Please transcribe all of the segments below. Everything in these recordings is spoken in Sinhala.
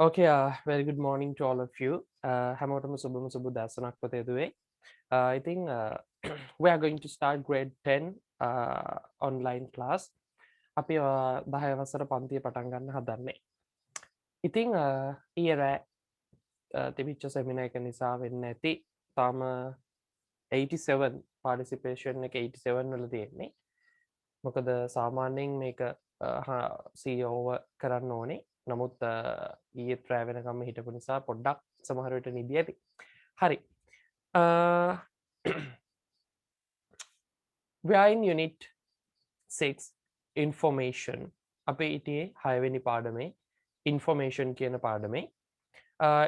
Okay, very good morning to all of you. හැමෝටම සුබම සුබ දසනක් පතේදුවේ. I think we are going to start grade 10 online class. අපි 10 වසර පන්තිය පටන් ගන්න හදන්නේ. ඉතින් ඊයේ තිබිච්ච සෙමිනා එක නිසා වෙන්න ඇති තාම 87 participation එක 87 වල තියෙන්නේ. මොකද සාමාන්‍යයෙන් මේක CEO කරන්න ඕනේ. නමුත් ඊයේත් රෑ වෙනකම්ම හිටපු නිසා පොඩ්ඩක් සමහර විට නිදි ඇති. හරි. We are in unit 6 information. අපේ හිටියේ 6 වෙනි පාඩමේ information කියන පාඩමේ.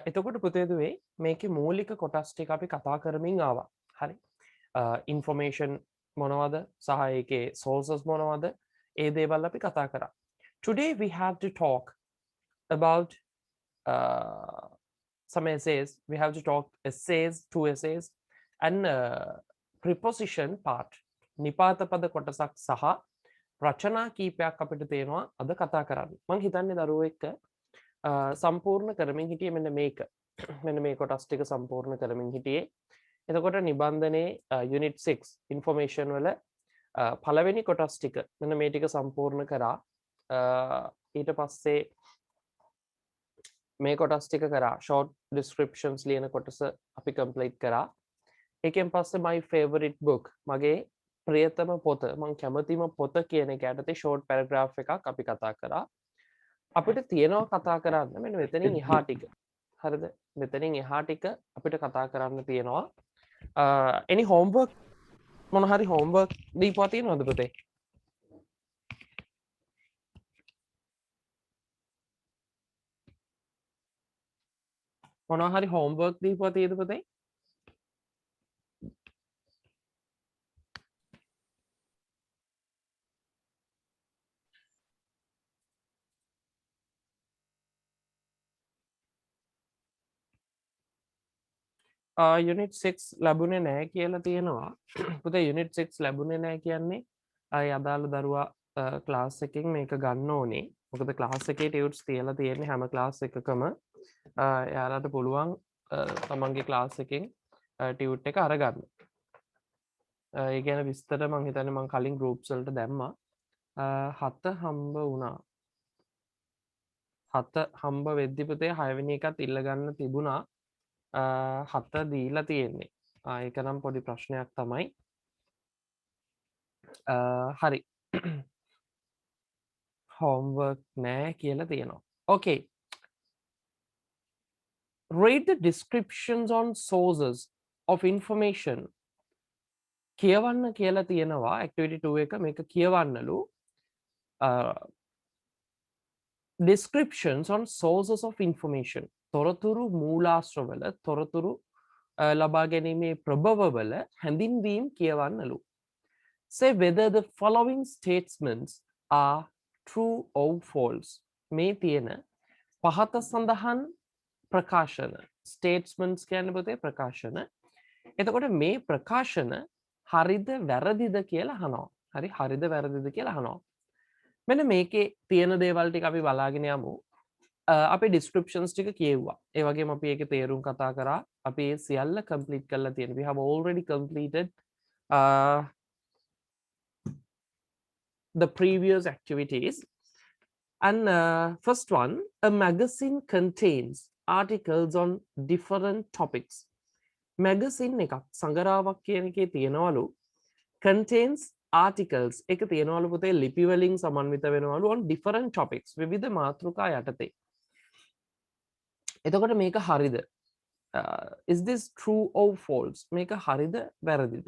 එතකොට පුතේදුවේ මේකේ මූලික කොටස් ටික අපි කතා කරමින් ආවා. හරි. information මොනවද සහ ඒකේ sources මොනවද? ඒ දේවල් අපි කතා කරා. Today we have to talk about some essays. We have to talk essays, 2 essays, and preposition part. නිපාත පද කොටසක් සහ රචනා කීපයක් අපිට තියෙනවා අද කතා කරන්න. මම හිතන්නේ දරුවෝ එක්ක සම්පූර්ණ කරමින් හිටියේ මෙන්න මේක. මෙන්න මේ කොටස් ටික සම්පූර්ණ කරමින් හිටියේ. එතකොට නිබන්ධනයේ unit 6 information වල පළවෙනි කොටස් ටික මෙන්න මේ ටික සම්පූර්ණ කරා. ඊට පස්සේ මේ කොටස් ටික කරා short descriptions ලියන කොටස අපි complete කරා. ඒකෙන් පස්සේ my favorite book මගේ ප්‍රියතම පොත මම කැමතිම පොත කියන එක යටතේ short paragraph එකක් අපි කතා කරා. අපිට තියෙනවා කතා කරන්න මෙන්න මෙතනින් එහා ටික. හරිද? මෙතනින් එහා ටික අපිට කතා කරන්න තියෙනවා. any homework මොන හරි homework දීපුවා තියෙනවද පුතේ? මොනවා හරි homework දීපුවා තියෙද පුතේ? unit 6 ලැබුණේ නැහැ කියලා තියෙනවා. පුතේ unit 6 ලැබුණේ නැහැ කියන්නේ අය අදාළ දරුවා ක්ලාස් එකකින් මේක ගන්න ඕනේ. මොකද ක්ලාස් එකේ ටියුට්ස් තියලා තියෙන්නේ හැම ක්ලාස් එකකම එයාලට පුළුවන් තමන්ගේ ක්ලාස් එකෙන් ටියුට් එක අරගන්න. ඒ ගැන විස්තර මම හිතන්නේ මම කලින් groups වලට දැම්මා. 7 හම්බ වුණා. 7 හම්බ වෙද්දි පුතේ 6 වෙනි එකත් ඉල්ල ගන්න තිබුණා. 7 දීලා තියෙන්නේ. ඒක නම් පොඩි ප්‍රශ්නයක් තමයි. හරි. homework නෑ කියලා තියෙනවා. Okay. Read the descriptions on sources of information. කියවන්න කියලා තියෙනවා activity 2 එක මේක කියවන්නලු. Descriptions on sources of information. තොරතුරු මූලාශ්‍රවල තොරතුරු ලබා ගැනීමේ ප්‍රභවවල හැඳින්වීම් කියවන්නලු. Say whether the following statements are true or false. මේ තියෙන පහත සඳහන් ප්‍රකාශන statements කියන්නේ පුතේ ප්‍රකාශන. එතකොට මේ ප්‍රකාශන හරිද වැරදිද කියලා අහනවා. හරි හරිද වැරදිද කියලා අහනවා. මෙන්න මේකේ තියෙන දේවල් ටික අපි බලාගෙන යමු. අපි descriptions ටික කියෙව්වා. ඒ වගේම අපි ඒකේ තේරුම් කතා කරා. අපි ඒ සියල්ල complete කරලා තියෙනවා. We have already completed the previous activities. And first one, a magazine contains articles on different topics. Magazine එකක් සංගරාවක් කියන එකේ තියෙනවලු contains articles එක තියෙනවලු පුතේ ලිපි වලින් සමන්විත වෙනවලු on different topics විවිධ මාතෘකා යටතේ. එතකොට මේක හරිද? Is this true or false? මේක හරිද වැරදිද?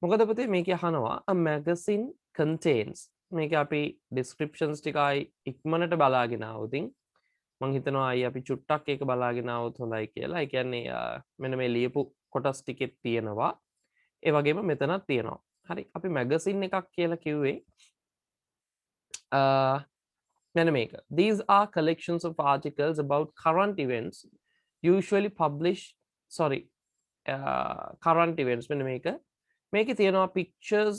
මොකද පුතේ මේක අහනවා a magazine contains මේක අපි descriptions ටිකයි ඉක්මනට බලාගෙන ආවොතින් මම හිතනවා අය අපි චුට්ටක් ඒක බලාගෙන ආවොත් හොඳයි කියලා. ඒ කියන්නේ මෙන්න මේ ලියපු කොටස් ටිකෙත් තියෙනවා. ඒ වගේම මෙතනත් තියෙනවා. හරි. අපි magazine එකක් කියලා කිව්වේ මෙන්න මේක. These are collections of articles about current events usually published current events මෙන්න මේක. මේකේ තියෙනවා pictures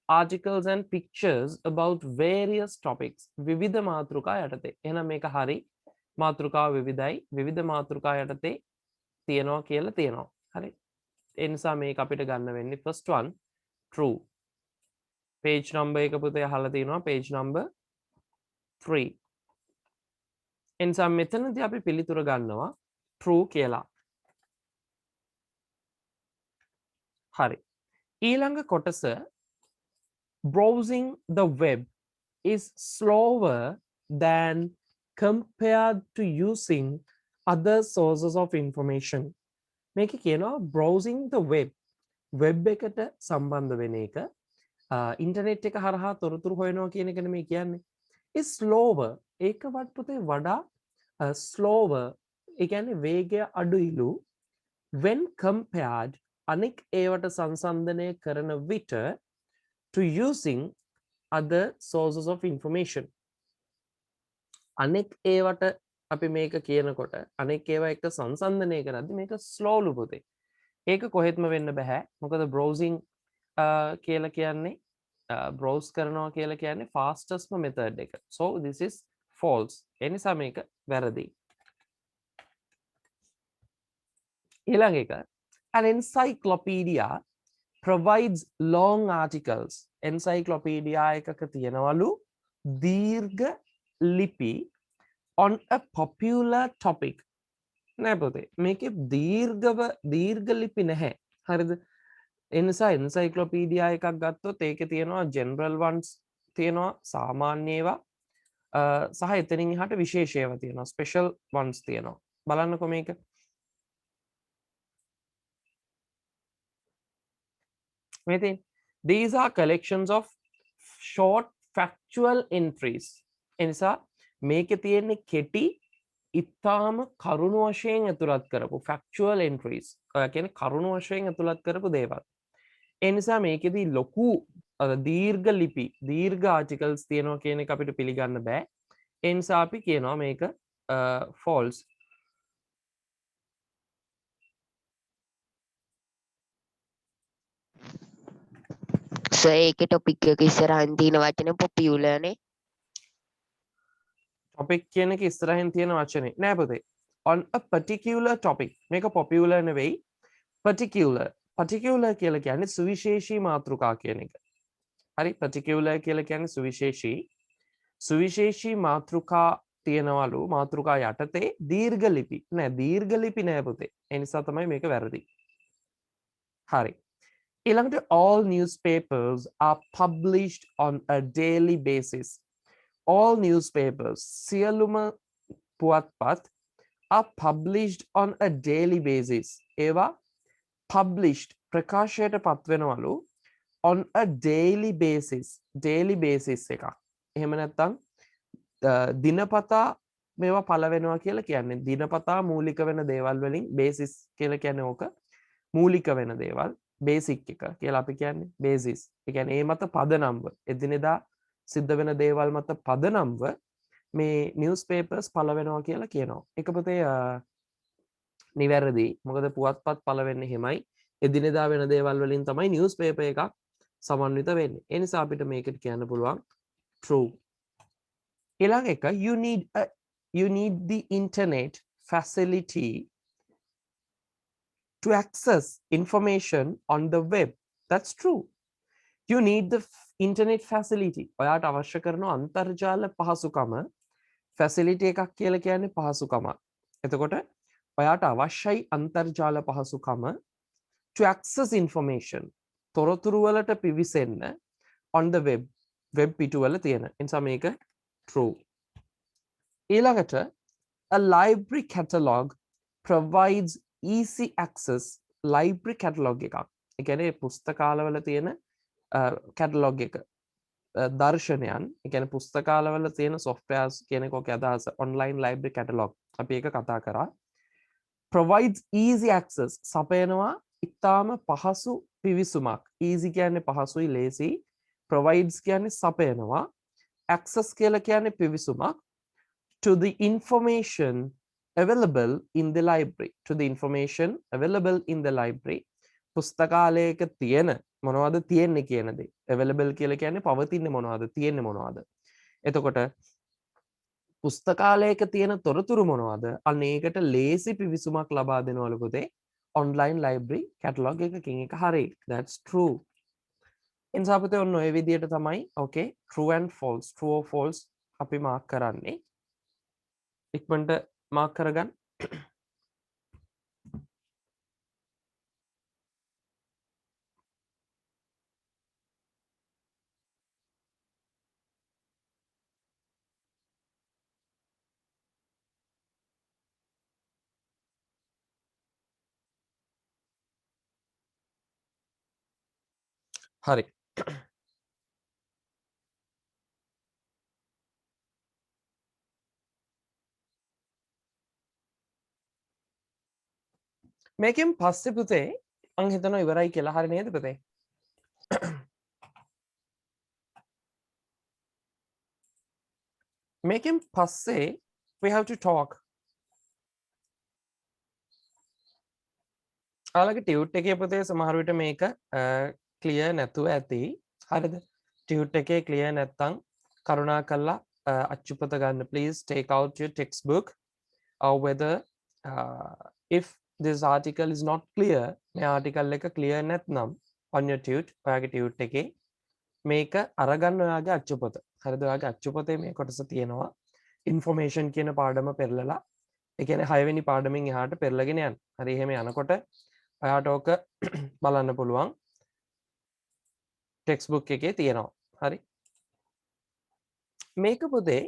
articles and pictures about various topics විවිධ මාතෘකා යටතේ. එහෙනම් මේක හරි. මාතෘකාව විවිධයි. විවිධ මාතෘකා යටතේ තියනවා කියලා තියෙනවා. හරි. ඒ නිසා මේක අපිට ගන්න වෙන්නේ first one true. page number එක පුතේ අහලා තියෙනවා page number 3. එනිසා මෙතනදී අපි පිළිතුර ගන්නවා true කියලා. හරි. ඊළඟ කොටස browsing the web is slower than compared to using other sources of information. මේක කියනවා browsing the web එකට සම්බන්ධ වෙන එක ඉන්ටර්නෙට් එක හරහා තොරතුරු හොයනවා කියන එක නෙමෙයි කියන්නේ. is slower ඒක වටපොතේ වඩා slower ඒ කියන්නේ වේගය අඩුයිලු when compared අනෙක් ඒවට සංසන්දනය කරන විට to using other sources of information. අනෙක් ඒවට අපි මේක කියනකොට අනෙක් ඒවා එක්ක සංසන්දනය කරද්දී මේක ස්ලෝලු පුතේ. ඒක කොහෙත්ම වෙන්න බෑ. මොකද browsing කියලා කියන්නේ browse කරනවා කියලා කියන්නේ fastest method එක. So this is false. ඒ නිසා මේක වැරදි. ඊළඟ එක an encyclopedia provides long articles. encyclopedia එකක තියෙනවලු දීර්ඝ ලිපි on a popular topic. නෑ පුතේ මේකේ දීර්ඝ ලිපි නැහැ. හරිද? ඒ නිසා encyclopedia එකක් ගත්තොත් ඒකේ තියෙනවා general ones තියෙනවා සාමාන්‍ය ඒවා සහ එතනින් එහාට විශේෂ ඒවා තියෙනවා special ones තියෙනවා. බලන්නකො මේක. මේ තියෙන these are collections of short factual entries. ඒ නිසා මේකේ තියෙන්නේ කෙටි ඉතාම කරුණු වශයෙන් ඇතුළත් කරපු factual entries. ඔය කියන්නේ කරුණු වශයෙන් ඇතුළත් කරපු දේවල්. ඒ නිසා මේකෙදී ලොකු දීර්ඝ ලිපි දීර්ඝ ආටිකල්ස් තියෙනවා කියන එක අපිට පිළිගන්න බෑ. ඒ නිසා අපි කියනවා මේක false. සර් ඒකේ ටොපික් එක ඉස්සරහින් තියෙන වචනේ පොපියුලර් නේ. topic කියන එක ඉස්සරහින් තියෙන වචනේ නෑ පුතේ. on a particular topic මේක popular නෙවෙයි particular. particular කියලා කියන්නේ සුවිශේෂී මාතෘකා කියන එක. හරි particular කියලා කියන්නේ සුවිශේෂී. සුවිශේෂී මාතෘකා තියෙනවලු මාතෘකා යටතේ දීර්ඝ ලිපි නෑ දීර්ඝ ලිපි නෑ පුතේ. ඒ නිසා තමයි මේක වැරදි. හරි. ඊළඟට all newspapers are published on a daily basis. all newspapers සියලුම පුවත්පත් are published on a daily basis. ඒවා published ප්‍රකාශයට පත්වෙනවලු on a daily basis එකක්. එහෙම නැත්නම් දිනපතා මේවා පළ වෙනවා කියලා කියන්නේ දිනපතා මූලික වෙන දේවල් වලින් basis කියලා කියන්නේ ඕක මූලික වෙන දේවල් basic එක කියලා අපි කියන්නේ basis. ඒ කියන්නේ ඒ මත පදනම්ව එදිනෙදා සිද්ධ වෙන දේවල් මත පදනම්ව මේ newspapers පළ වෙනවා කියලා කියනවා. ඒක පුතේ නිවැරදි. මොකද පුවත්පත් පළ වෙන්නේ එහෙමයි. එදිනෙදා වෙන දේවල් වලින් තමයි newspaper එකක් සමන්විත වෙන්නේ. ඒ නිසා අපිට මේකට කියන්න පුළුවන් true. ඊළඟ එක you need the internet facility to access information on the web. That's true. You need the internet facility. ඔයාට අවශ්‍ය කරන අන්තර්ජාල පහසුකම facility එකක් කියලා කියන්නේ පහසුකම. එතකොට ඔයාට අවශ්‍යයි අන්තර්ජාල පහසුකම to access information. තොරතුරු වලට පිවිසෙන්න on the web. web පිටුවල තියෙන. එනිසා මේක true. ඊළඟට a library catalog provides easy access. library catalog එකක්. ඒ කියන්නේ පුස්තකාලවල තියෙන catalog එක දර්ශනයන් ඒ කියන්නේ පුස්තකාලවල තියෙන softwares කියන එකක අදහස online library catalog අපි ඒක කතා කරා provides easy access සපයනවා ඉතාම පහසු පිවිසුමක් easy කියන්නේ පහසුයි ලේසි provides කියන්නේ සපයනවා access කියලා කියන්නේ පිවිසුමක් to the information available in the library පුස්තකාලයක තියෙන මොනවද තියෙන්නේ කියන දේ available කියලා කියන්නේ පවතින්නේ මොනවද තියෙන්නේ මොනවද එතකොට පුස්තකාලයක තියෙන තොරතුරු මොනවද? අන්න ඒකට ලේසි පිවිසුමක් ලබා දෙනවලු පුතේ online library catalog එකකින්. ඒක හරි. That's true. එනිසා පුතේ ඔන්න ඔය විදිහට තමයි okay true and false true or false අපි මාක් කරන්නේ. ඉක්මනට මාක් කරගන්න. හරි. මේකෙන් පස්සේ පුතේ මං හිතනවා ඉවරයි කියලා. හරි නේද පුතේ? මේකෙන් පස්සේ we have to talk. ඔයාලගේ ටියුට් එකේ පුතේ සමහර විට මේක ක්ලියර් නැතුව ඇති. හරිද? ටියුට් එකේ ක්ලියර් නැත්තම් කරුණාකරලා අච්චුපත ගන්න. Please take out your textbook or whether if this article is not clear, මේ article එක clear නැත්නම් on your tute ඔයාගේ ටියුට් එකේ මේක අරගන්න ඔයාගේ අච්චුපත. හරිද? ඔයාගේ අච්චුපතේ මේ කොටස තියෙනවා information කියන පාඩම පෙරලලා. ඒ කියන්නේ 6 වෙනි පාඩමෙන් එහාට පෙරලගෙන යන්න. හරි එහෙම යනකොට ඔයාට ඕක බලන්න පුළුවන් ටෙක්ස්ට්බුක් එකේ තියෙනවා. හරි. මේක පුතේ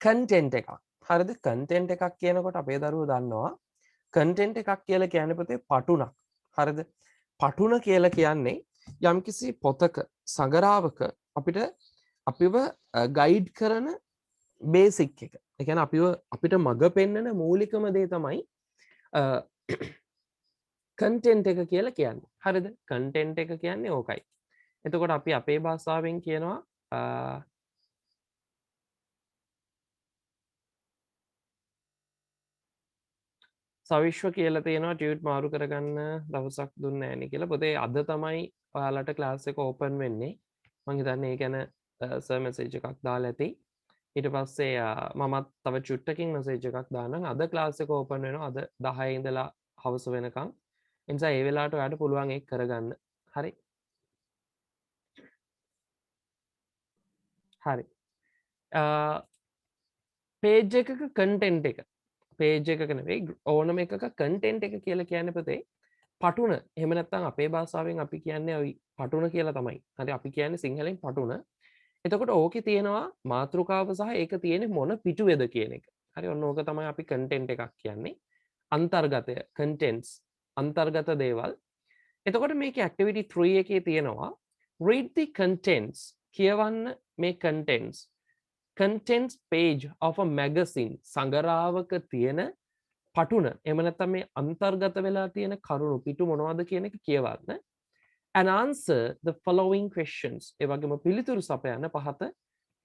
content එකක්. හරිද? content එකක් කියනකොට අපේ දරුවෝ දන්නවා content එකක් කියලා කියන්නේ පුතේ පටුණක්. හරිද? පටුණ කියලා කියන්නේ යම්කිසි පොතක සඟරාවක අපිව ගයිඩ් කරන බේසික් එක. ඒ කියන්නේ අපිට මඟ පෙන්වන මූලිකම දේ තමයි content එක කියලා කියන්නේ. හරිද? content එක කියන්නේ ඕකයි. එතකොට අපි අපේ භාෂාවෙන් කියනවා සවිශ්ව කියලා තියෙනවා ටියුට් මාරු කරගන්න දවසක් දුන්නේ නැහැ නේ කියලා. පොතේ අද තමයි ඔයාලට ක්ලාස් එක ඕපන් වෙන්නේ. මං හිතන්නේ ඒ ගැන සර් මෙසේජ් එකක් දාලා ඇති. ඊට පස්සේ මමත් තව චුට්ටකින් මෙසේජ් එකක් දාන්නම්. අද ක්ලාස් එක ඕපන් වෙනවා. අද 10 ඉඳලා හවස වෙනකන්. ඒ නිසා ඒ වෙලාවට ඔයාලට පුළුවන් ඒක කරගන්න. හරි. හරි. පේජ් එකක කන්ටෙන්ට් එක පේජ් එකක නෙවෙයි ඕනම එකක කන්ටෙන්ට් එක කියලා කියන්නේ පුතේ පටුන. එහෙම නැත්නම් අපේ භාෂාවෙන් අපි කියන්නේ ওই පටුන කියලා තමයි. හරි අපි කියන්නේ සිංහලෙන් පටුන. එතකොට ඕකේ තියෙනවා මාතෘකාව සහ ඒක තියෙන්නේ මොන පිටුවේද කියන එක. හරි ඔන්න ඕක තමයි අපි කන්ටෙන්ට් එකක් කියන්නේ. අන්තර්ගතය contents අන්තර්ගත දේවල්. එතකොට මේකේ activity 3 එකේ තියෙනවා read the contents කියවන්න මේ contents contents page of a magazine සංගරාවක තියෙන පටුන එහෙම නැත්නම් මේ අන්තර්ගත වෙලා තියෙන කරුණු පිටු මොනවද කියන එක කියවන්න and answer the following questions ඒ වගේම පිළිතුරු සපයන්න පහත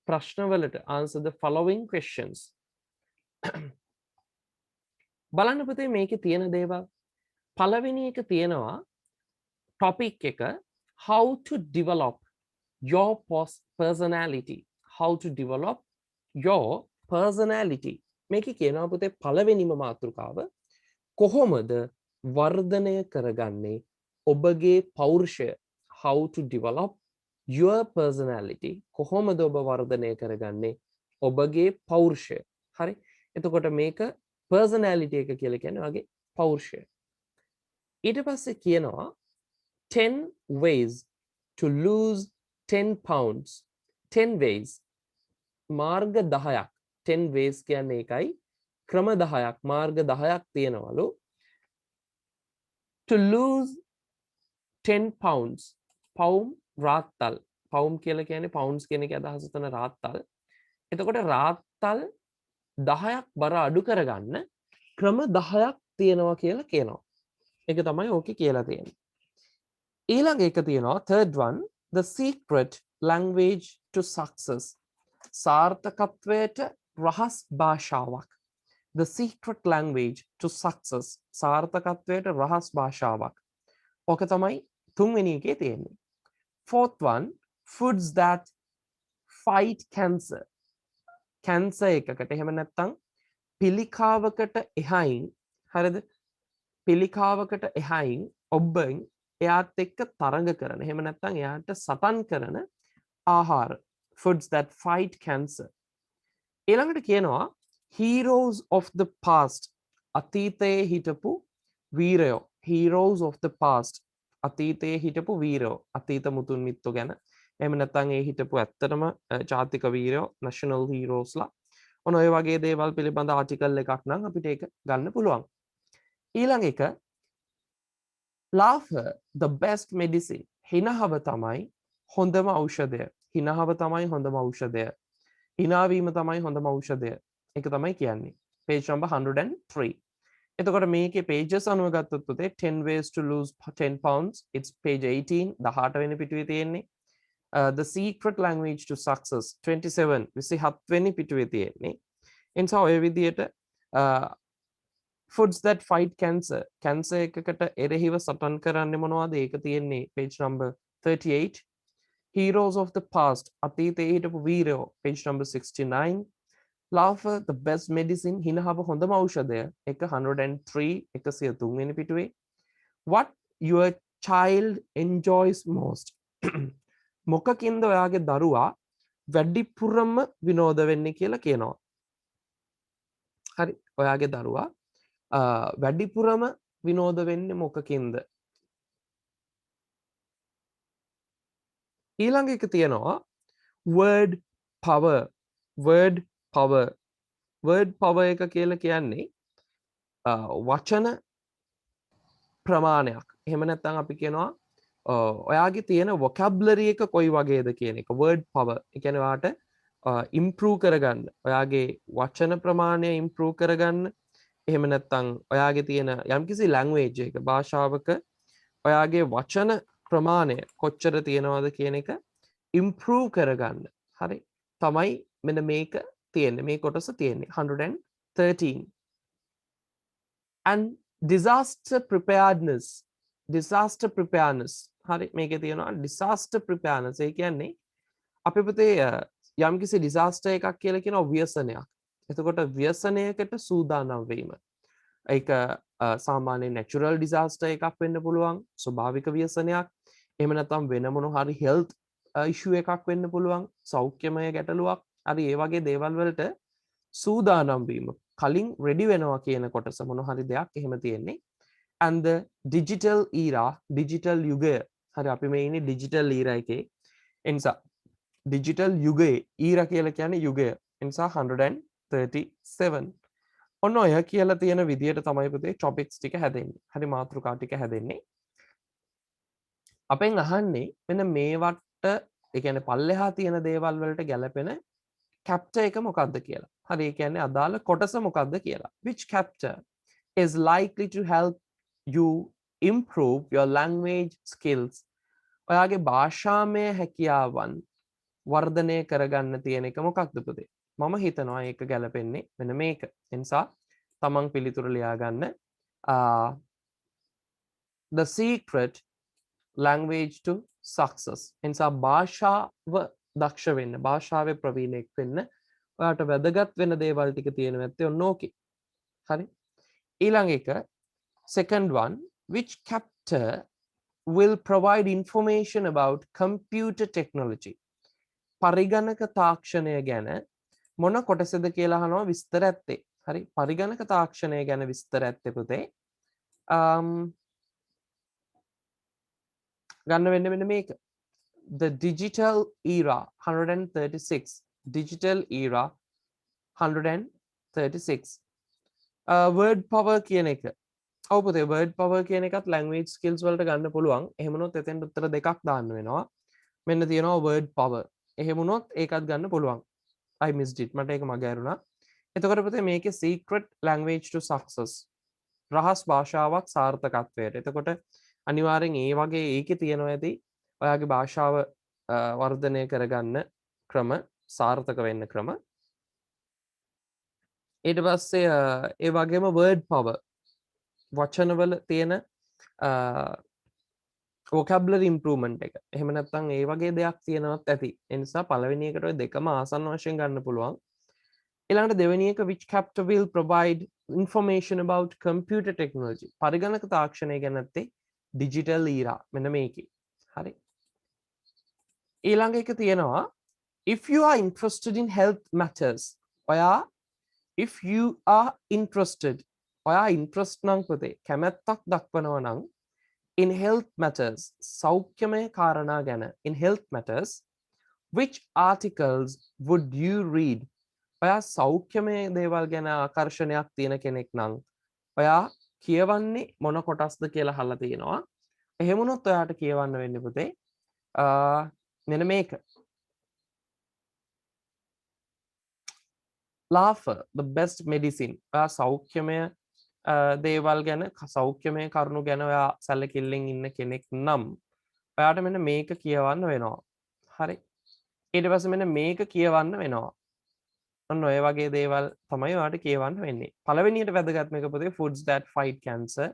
ප්‍රශ්නවලට answer the following questions බලන්න පුතේ මේකේ තියෙන දේවල් පළවෙනි එක තියෙනවා topic එක how to develop your personality how to develop your personality මේක කියනවා පුතේ පළවෙනිම මාතෘකාව කොහොමද වර්ධනය කරගන්නේ ඔබගේ පෞරුෂය how to develop your personality කොහොමද ඔබ වර්ධනය කරගන්නේ ඔබගේ පෞරුෂය හරි එතකොට මේක personality එක කියලා කියන්නේ ඔයාගේ පෞරුෂය ඊට පස්සේ කියනවා 10 ways to lose 10 pounds 10 ways මාර්ග 10ක් 10 ways කියන්නේ ඒකයි ක්‍රම 10ක් මාර්ග 10ක් තියෙනවලු to lose 10 pounds pound රාත්තල් pound කියලා කියන්නේ pounds කියන එකේ අදහස තන රාත්තල් එතකොට රාත්තල් 10ක් බර අඩු කරගන්න ක්‍රම 10ක් තියෙනවා කියලා කියනවා ඒක තමයි ඕකේ කියලා තියෙන්නේ ඊළඟ එක තියෙනවා third one the secret language to success සාර්ථකත්වයට රහස් භාෂාවක් the secret language to success සාර්ථකත්වයට රහස් භාෂාවක් ඕක තමයි තුන්වෙනි එකේ තියෙන්නේ fourth one foods that fight cancer cancer එකකට එහෙම නැත්නම් පිළිකාවකට එහයින් හරිද පිළිකාවකට එහයින් ඔබෙන් එයාත් එක්ක තරඟ කරන එහෙම නැත්නම් එයාට සටන් කරන ආහාර foods that fight cancer ඊළඟට කියනවා heroes of the past අතීතයේ හිටපු වීරයෝ heroes of the past අතීතයේ හිටපු වීරයෝ අතීත මුතුන් මිත්තෝ ගැන එහෙම නැත්නම් ඒ හිටපු ඇත්තටම ජාතික වීරයෝ national heroesලා ඔන්න ඔය වගේ දේවල් පිළිබඳ ආටිකල් එකක් නම් අපිට ඒක ගන්න පුළුවන් ඊළඟ එක laughter the best medicine හිනහව තමයි හොඳම ඖෂධය හිනහව තමයි හොඳම ඖෂධය හිනාවීම තමයි හොඳම ඖෂධය ඒක තමයි කියන්නේ page number 103 එතකොට මේකේ pages අනුව ගත්තොත් උතේ 10 ways to lose 10 pounds it's page 18 18 වෙනි පිටුවේ තියෙන්නේ the secret language to success 27 27 වෙනි පිටුවේ තියෙන්නේ එනිසා ඔය විදිහට foods that fight cancer cancer එකකට එරෙහිව සටන් කරන්නේ මොනවද ඒක තියෙන්නේ page number 38 heroes of the past අතීතයේ හිටපු වීරයෝ page number 69 laughter the best medicine හිනහව හොඳම ඖෂධය 103 103 වෙනි පිටුවේ what your child enjoys most මොකකින්ද ඔයාගේ දරුවා වැඩිපුරම විනෝද වෙන්නේ කියලා කියනවා හරි ඔයාගේ දරුවා වැඩිපුරම විනෝද වෙන්නේ මොකකින්ද ඊළඟ එක තියෙනවා word power word power එක කියලා කියන්නේ වචන ප්‍රමාණයක් එහෙම නැත්නම් අපි කියනවා ඔයාගේ තියෙන vocabulary එක කොයි වගේද කියන එක word power ඒ කියන්නේ ඔයාට improve කරගන්න ඔයාගේ වචන ප්‍රමාණය improve කරගන්න එහෙම නැත්නම් ඔයාගේ තියෙන යම්කිසි language එක භාෂාවක ඔයාගේ වචන ප්‍රමාණය කොච්චර තියෙනවද කියන එක improve කරගන්න හරි තමයි මෙන්න මේක තියෙන්නේ මේ කොටස තියෙන්නේ 113 and disaster preparedness හරි මේකේ තියෙනවා disaster preparedness ඒ කියන්නේ අපි පුතේ යම්කිසි disaster එකක් කියලා කියනවා ව්‍යසනයක් එතකොට ව්‍යසනයකට සූදානම් වීම ඒක සාමාන්‍ය natural disaster එකක් වෙන්න පුළුවන් ස්වභාවික ව්‍යසනයක් එහෙම නැත්නම් වෙන මොන හරි health issue එකක් වෙන්න පුළුවන් සෞඛ්‍යමය ගැටලුවක් හරි ඒ වගේ දේවල් වලට සූදානම් වීම කලින් ready වෙනවා කියන කොටස මොන හරි දෙයක් එහෙම තියෙන්නේ and the digital era digital යුගය හරි අපි මේ ඉන්නේ digital era එකේ එනිසා digital යුගයේ era කියලා කියන්නේ යුගය එනිසා 137 ඔන්න ඔය කියලා තියෙන විදියට තමයි පුතේ topics ටික හැදෙන්නේ හරි මාතෘකා ටික හැදෙන්නේ අපෙන් අහන්නේ මෙන්න මේවට ඒ කියන්නේ පල්ලෙහා තියෙන දේවල් වලට ගැලපෙන chapter එක මොකක්ද කියලා. හරි ඒ කියන්නේ අදාළ කොටස මොකක්ද කියලා. Which chapter is likely to help you improve your language skills? ඔයාගේ භාෂාමය හැකියාවන් වර්ධනය කරගන්න තියෙන එක මොකක්ද පුතේ? මම හිතනවා ඒක ගැලපෙන්නේ මෙන්න මේක. ඒ නිසා තමන් පිළිතුරු ලියා ගන්න. The secret language to success එනිසා භාෂාව දක්ෂ වෙන්න භාෂාවේ ප්‍රවීණෙක් වෙන්න ඔයාට වැදගත් වෙන දේවල් ටික තියෙනවා නැත්තේ ඔන්න ඕකේ හරි ඊළඟ එක second one which chapter will provide information about computer technology පරිගණක තාක්ෂණය ගැන මොන කොටසද කියලා අහනවා විස්තර ඇත්තේ හරි පරිගණක තාක්ෂණය ගැන විස්තර ඇත්තේ පුතේ ගන්න වෙන්න මෙන්න මේක the digital era 136 digital era 136 word power කියන එක ඔව් පුතේ word power කියන එකත් language skills වලට ගන්න පුළුවන් එහෙම වුණොත් එතෙන් උත්තර දෙකක් දාන්න වෙනවා මෙන්න තියෙනවා word power එහෙම වුණොත් ඒකත් ගන්න පුළුවන් I missed it මට ඒක මග ඇරුණා එතකොට පුතේ මේකේ secret language to success රහස් භාෂාවක් සාර්ථකත්වයට එතකොට අනිවාර්යෙන් ඒ වගේ ඒකේ තියෙනවා ඇති ඔයාගේ භාෂාව වර්ධනය කරගන්න ක්‍රම සාර්ථක වෙන්න ක්‍රම ඊට පස්සේ ඒ වගේම word power වචනවල තියෙන vocabulary improvement එක එහෙම නැත්නම් ඒ වගේ දෙයක් තියෙනවත් ඇති ඒ නිසා පළවෙනි එකට ඔය දෙකම ආසන්න වශයෙන් ගන්න පුළුවන් ඊළඟට දෙවෙනි එක which chapter will provide information about computer technology පරිගණක තාක්ෂණය ගැන නැත්තේ digital era මෙන්න මේකේ හරි ඊළඟ එක තියෙනවා if you are interested in health matters ඔයා if you are interested ඔයා interest නම් පුතේ කැමැත්තක් දක්වනවා නම් in health matters සෞඛ්‍යමය කාරණා ගැන in health matters which articles would you read ඔයා සෞඛ්‍යමය දේවල් ගැන ආකර්ෂණයක් තියෙන කෙනෙක් නම් ඔයා කියවන්නේ මොන කොටස්ද කියලා අහලා තියෙනවා එහෙම වුණොත් ඔයාට කියවන්න වෙන්නේ පුතේ මෙන්න මේක laughter the best medicine ඔයා සෞඛ්‍යමය දේවල් ගැන සෞඛ්‍යමය කරුණු ගැන ඔයා සැලකිල්ලෙන් ඉන්න කෙනෙක් නම් ඔයාට මෙන්න මේක කියවන්න වෙනවා හරි ඊට පස්සේ මෙන්න මේක කියවන්න වෙනවා ඔන්න ඔය වගේ දේවල් තමයි ඔයාලට කියවන්න වෙන්නේ. පළවෙනියට වැදගත්ම එක පුතේ foods that fight cancer.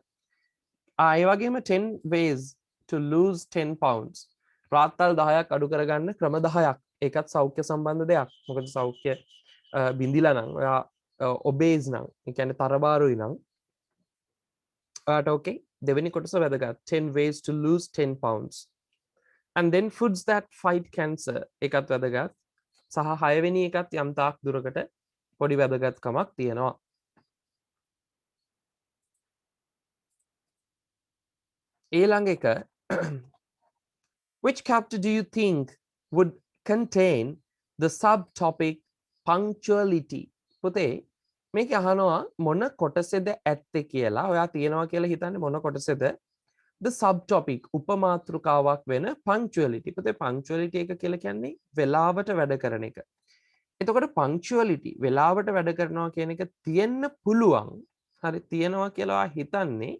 ඒ වගේම 10 ways to lose 10 pounds. රාත්තල් 10ක් අඩු කරගන්න ක්‍රම 10ක්. ඒකත් සෞඛ්‍ය සම්බන්ධ දෙයක්. මොකද සෞඛ්‍ය බිඳිලා නම් ඔයා obese නම්, ඒ කියන්නේ තරබාරුයි නම් ඔයාට okay. දෙවෙනි කොටස වැදගත්. 10 ways to lose 10 pounds. And then foods that fight cancer. ඒකත් වැදගත්. සහ 6 වෙනි එකත් යම් තාක් දුරකට පොඩි වැදගත්කමක් තියෙනවා. ඊළඟ එක which chapter do you think would contain the subtopic punctuality? පුතේ මේක අහනවා මොන කොටසේද ඇත්තේ කියලා. ඔයා තියනවා කියලා හිතන්නේ මොන කොටසේද? the subtopic උපමාතෘකාවක් වෙන punctuality. පුතේ punctuality එක කියලා කියන්නේ වෙලාවට වැඩ කරන එක. එතකොට punctuality වෙලාවට වැඩ කරනවා කියන එක තියෙන්න පුළුවන්. හරි තියෙනවා කියලා හිතන්නේ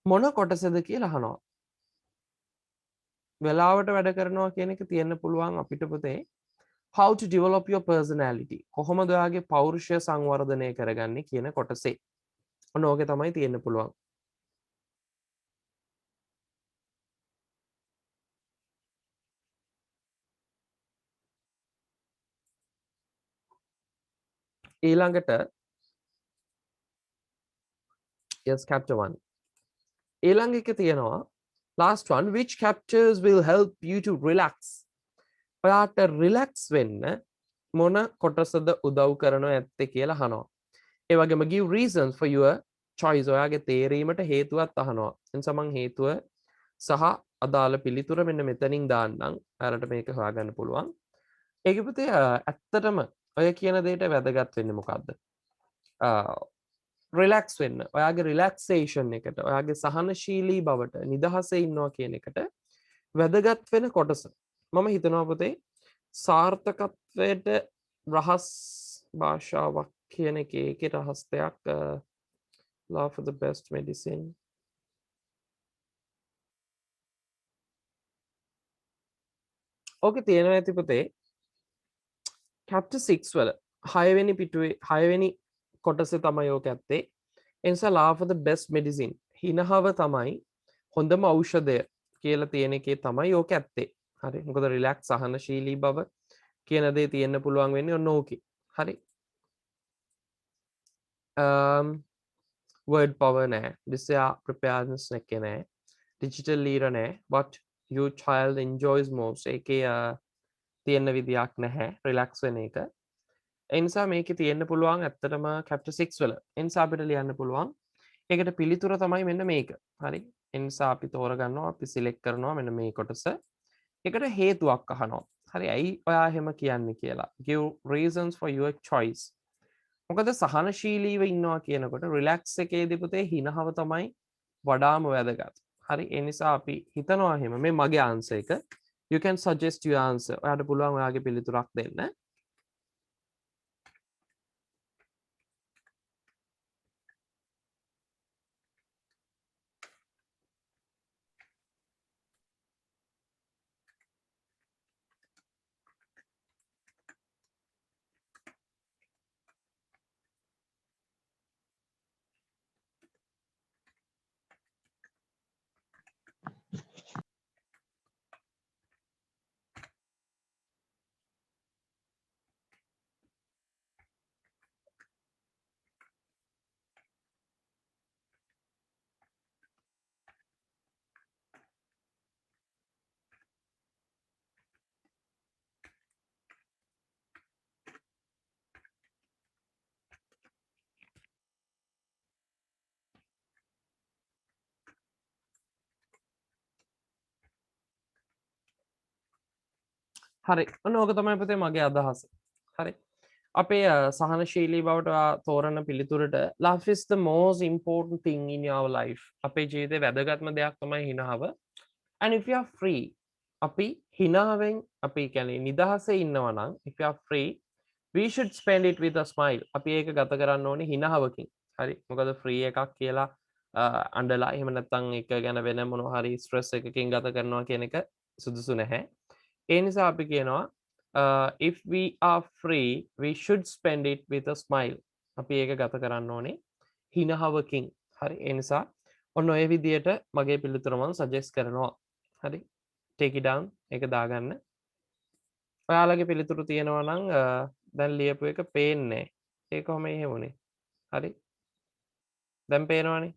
මොන කොටසද කියලා අහනවා. වෙලාවට වැඩ කරනවා කියන එක තියෙන්න පුළුවන් අපිට පුතේ how to develop your personality කොහොමද ඔයාගේ පෞරුෂය සංවර්ධනය කරගන්නේ කියන කොටසේ. ඔන්න ඕකේ තමයි තියෙන්න පුළුවන්. ඊළඟට yes chapter 1 ඊළඟ එක තියෙනවා last one which chapters will help you to relax ඔයාට relax වෙන්න මොන කොටසද උදව් කරනව ඇත්තේ කියලා අහනවා ඒ වගේම give reasons for your choice ඔයාගේ තේරීමට හේතුවක් අහනවා එනිසා මම හේතුව සහ අදාළ පිළිතුර මෙන්න මෙතනින් දාන්නම් ඔයාලට මේක හොයාගන්න පුළුවන් ඒකෙ පුතේ ඇත්තටම ඔය කියන දෙයට වැදගත් වෙන්නේ මොකද්ද රිලැක්ස් වෙන්න ඔයාගේ රිලැක්සේෂන් එකට ඔයාගේ සහනශීලී බවට නිදහසේ ඉන්නවා කියන එකට වැදගත් වෙන කොටස මම හිතනවා පුතේ සාර්ථකත්වයට රහස් භාෂාවක් කියන එකේ ඒකේ රහස් දෙයක් love for the best medicine ඕකේ තියෙනවා ඇති පුතේ chapter 6 වල 6 වෙනි පිටුවේ 6 වෙනි කොටසේ තමයි ඕක ඇත්තේ එනිසා laugh for the best medicine හිනහව තමයි හොඳම ඖෂධය කියලා තියෙන එකේ තමයි ඕක ඇත්තේ හරි මොකද රිලැක්ස් සහනශීලී බව කියන දේ තියෙන්න පුළුවන් වෙන්නේ ඔන්න ඕකේ හරි word power නෑ desire preparedness නැකේ නෑ digital leader නෑ what your child enjoys most ඒකේ තියෙන විදියක් නැහැ රිලැක්ස් වෙන එක එනිසා මේකේ තියෙන්න පුළුවන් ඇත්තටම chapter 6 වල එනිසා අපිට ලියන්න පුළුවන් ඒකට පිළිතුර තමයි මෙන්න මේක හරි එනිසා අපි තෝරගන්නවා අපි සිලෙක්ට් කරනවා මෙන්න මේ කොටස ඒකට හේතුවක් අහනවා හරි ඇයි ඔයා එහෙම කියන්නේ කියලා give reasons for your choice මොකද සහනශීලීව ඉන්නවා කියනකොට රිලැක්ස් එකේදී පුතේ හිනහව තමයි වඩාම වැදගත් හරි ඒ නිසා අපි හිතනවා එහෙම මේ මගේ ආන්සර් එක you can suggest your answer ඔයාට පුළුවන් ඔයාගේ පිළිතුරක් දෙන්න හරි ඔන්න ඕක තමයි පුතේ මගේ අදහස. හරි අපේ සහනශීලී බවට තෝරන පිළිතුරට laugh is the most important thing in your life. අපේ ජීවිතේ වැදගත්ම දෙයක් තමයි හිනාව. And if you are free අපි හිනාවෙන් අපි කියන්නේ නිදහසේ ඉන්නවා නම් if you are free we should spend it with a smile. අපි ඒක ගත කරන්න ඕනේ හිනාවකින්. හරි මොකද free එකක් කියලා අඬලා එහෙම නැත්නම් ඒක ගැන වෙන මොනවා හරි stress එකකින් ගත කරනවා කියන එක සුදුසු නැහැ. ඒ නිසා අපි කියනවා if we are free we should spend it with a smile. අපි ඒක ගත කරන්න ඕනේ හිනාවකින්. හරි ඒ නිසා ඔන්න ඔය විදියට මගේ පිළිතුර මම සජෙස්ට් කරනවා. හරි take it down ඒක දාගන්න. ඔයාලගේ පිළිතුරු තියෙනවා නම් දැන් ලියපු එක පේන්නේ ඒක කොහොම එහෙම උනේ. හරි දැන් පේනවනේ.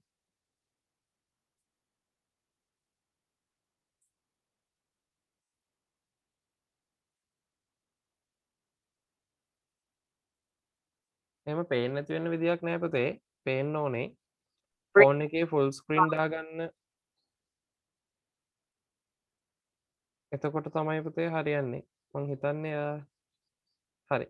එහෙම පේන්නේ නැති වෙන්න විදියක් නෑ පුතේ. පේන්න ඕනේ. ෆෝන් එකේ ෆුල් ස්ක්‍රීන් දාගන්න. එතකොට තමයි පුතේ හරියන්නේ. මං හිතන්නේ හරි.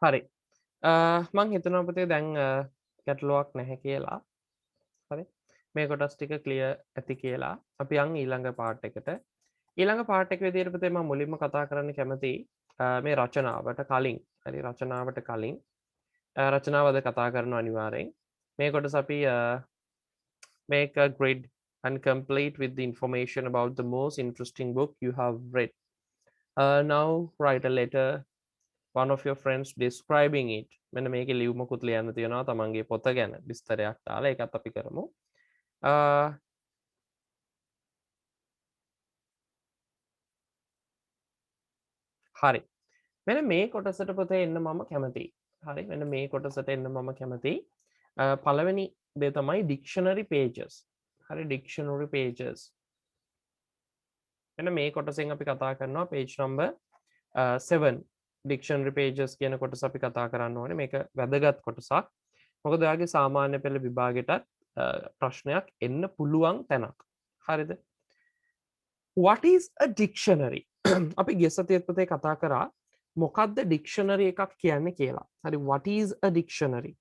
හරි. මං හිතනවා පුතේ දැන් ගැටලුවක් නැහැ කියලා. හරි. මේ කොටස් ටික ක්ලියර් ඇති කියලා. අපි යන් ඊළඟ පාර්ට් එකට. ඊළඟ පාර්ට් එක විදිහට පුතේ මම මුලින්ම කතා කරන්න කැමති මේ රචනාවට කලින්. හරි රචනාවට කලින් රචනාවද කතා කරනවා අනිවාර්යෙන්. මේ කොටස අපි make a grid and complete with the information about the most interesting book you have read. Now write a letter one of your friends describing it. මෙන්න මේකේ ලියුමකුත් ලියන්න තියෙනවා තමන්ගේ පොත ගැන විස්තරයක් දාලා ඒකත් අපි කරමු. හරි. මෙන්න මේ කොටසට පුතේ එන්න මම කැමතියි. හරි මෙන්න මේ කොටසට එන්න මම කැමතියි. පළවෙනි දේ තමයි dictionary pages. හරි dictionary pages. මෙන්න මේ කොටසෙන් අපි කතා කරනවා page number 7 dictionary pages කියන කොටස අපි කතා කරන්න ඕනේ. මේක වැදගත් කොටසක්. මොකද ඔයාගේ සාමාන්‍ය පෙළ විභාගෙටත් ප්‍රශ්නයක් එන්න පුළුවන් තැනක්. හරිද? What is a dictionary? අපි ගිය සතියේත් පුතේ කතා කරා මොකක්ද dictionary එකක් කියන්නේ කියලා. හරි what is a dictionary?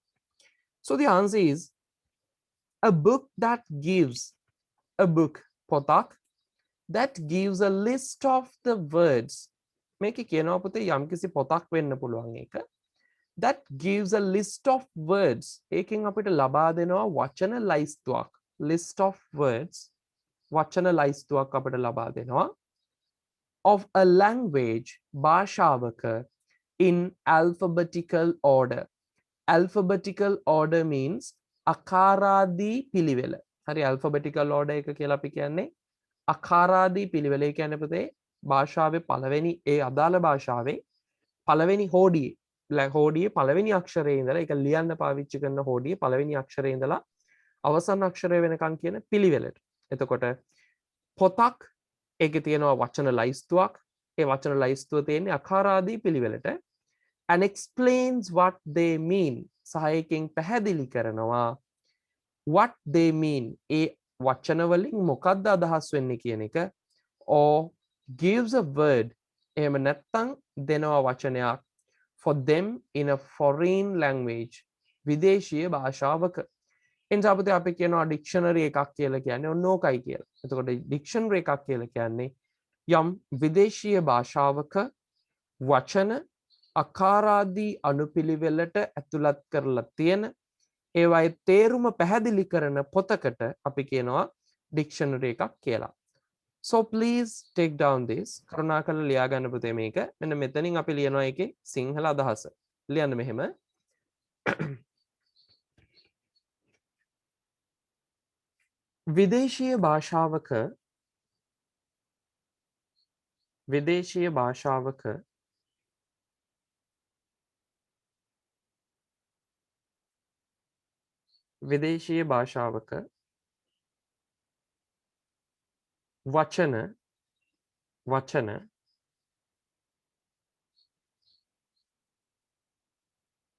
So the answer is a book that gives a book පොතක් that gives a list of the words. මේක කියනවා පුතේ යම්කිසි පොතක් වෙන්න පුළුවන් ඒක. That gives a list of words. ඒකෙන් අපිට ලබා දෙනවා වචන ලයිස්තුවක්. List of words. වචන ලයිස්තුවක් අපිට ලබා දෙනවා. Of a language භාෂාවක in alphabetical order. Alphabetical order means අකාරාදී පිළිවෙල. හරි alphabetical order එක කියලා අපි කියන්නේ අකාරාදී පිළිවෙල. ඒ කියන්නේ පුතේ භාෂාවේ පළවෙනි ඒ අදාළ භාෂාවේ පළවෙනි හෝඩියේ පළවෙනි අක්ෂරයේ ඉඳලා ඒක ලියන්න පාවිච්චි කරන හෝඩියේ පළවෙනි අක්ෂරයේ ඉඳලා අවසන් අක්ෂරය වෙනකන් කියන පිළිවෙලට. එතකොට පොතක් ඒකේ තියෙනවා වචන ලයිස්තුවක්. ඒ වචන ලයිස්තුව තියෙන්නේ අකාරාදී පිළිවෙලට and explains what they mean. සහ ඒකෙන් පැහැදිලි කරනවා what they mean. ඒ වචන වලින් මොකක්ද අදහස් වෙන්නේ කියන එක or gives a word එහෙම නැත්නම් දෙනවා වචනයක් for them in a foreign language විදේශීය භාෂාවක. එනිසා අපි කියනවා dictionary එකක් කියලා කියන්නේ ඔන්න ඕකයි කියලා. එතකොට dictionary එකක් කියලා කියන්නේ යම් විදේශීය භාෂාවක වචන අකාරාදී අනුපිළිවෙලට ඇතුළත් කරලා තියෙන ඒවයි තේරුම පැහැදිලි කරන පොතකට අපි කියනවා ඩික්ෂනරි එකක් කියලා. So please take down this. කරුණාකරලා ලියා ගන්න පුතේ මේක. මෙන්න මෙතනින් අපි ලියනවා ඒකේ සිංහල අදහස. ලියන්න මෙහෙම. විදේශීය භාෂාවක වචන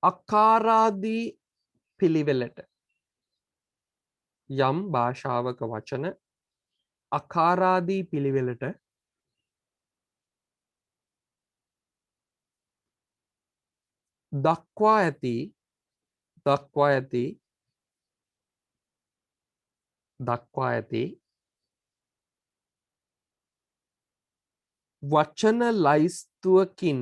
අකාරාදී පිළිවෙලට යම් භාෂාවක වචන අකාරාදී පිළිවෙලට දක්වා ඇති වචන ලයිස්තුවකින්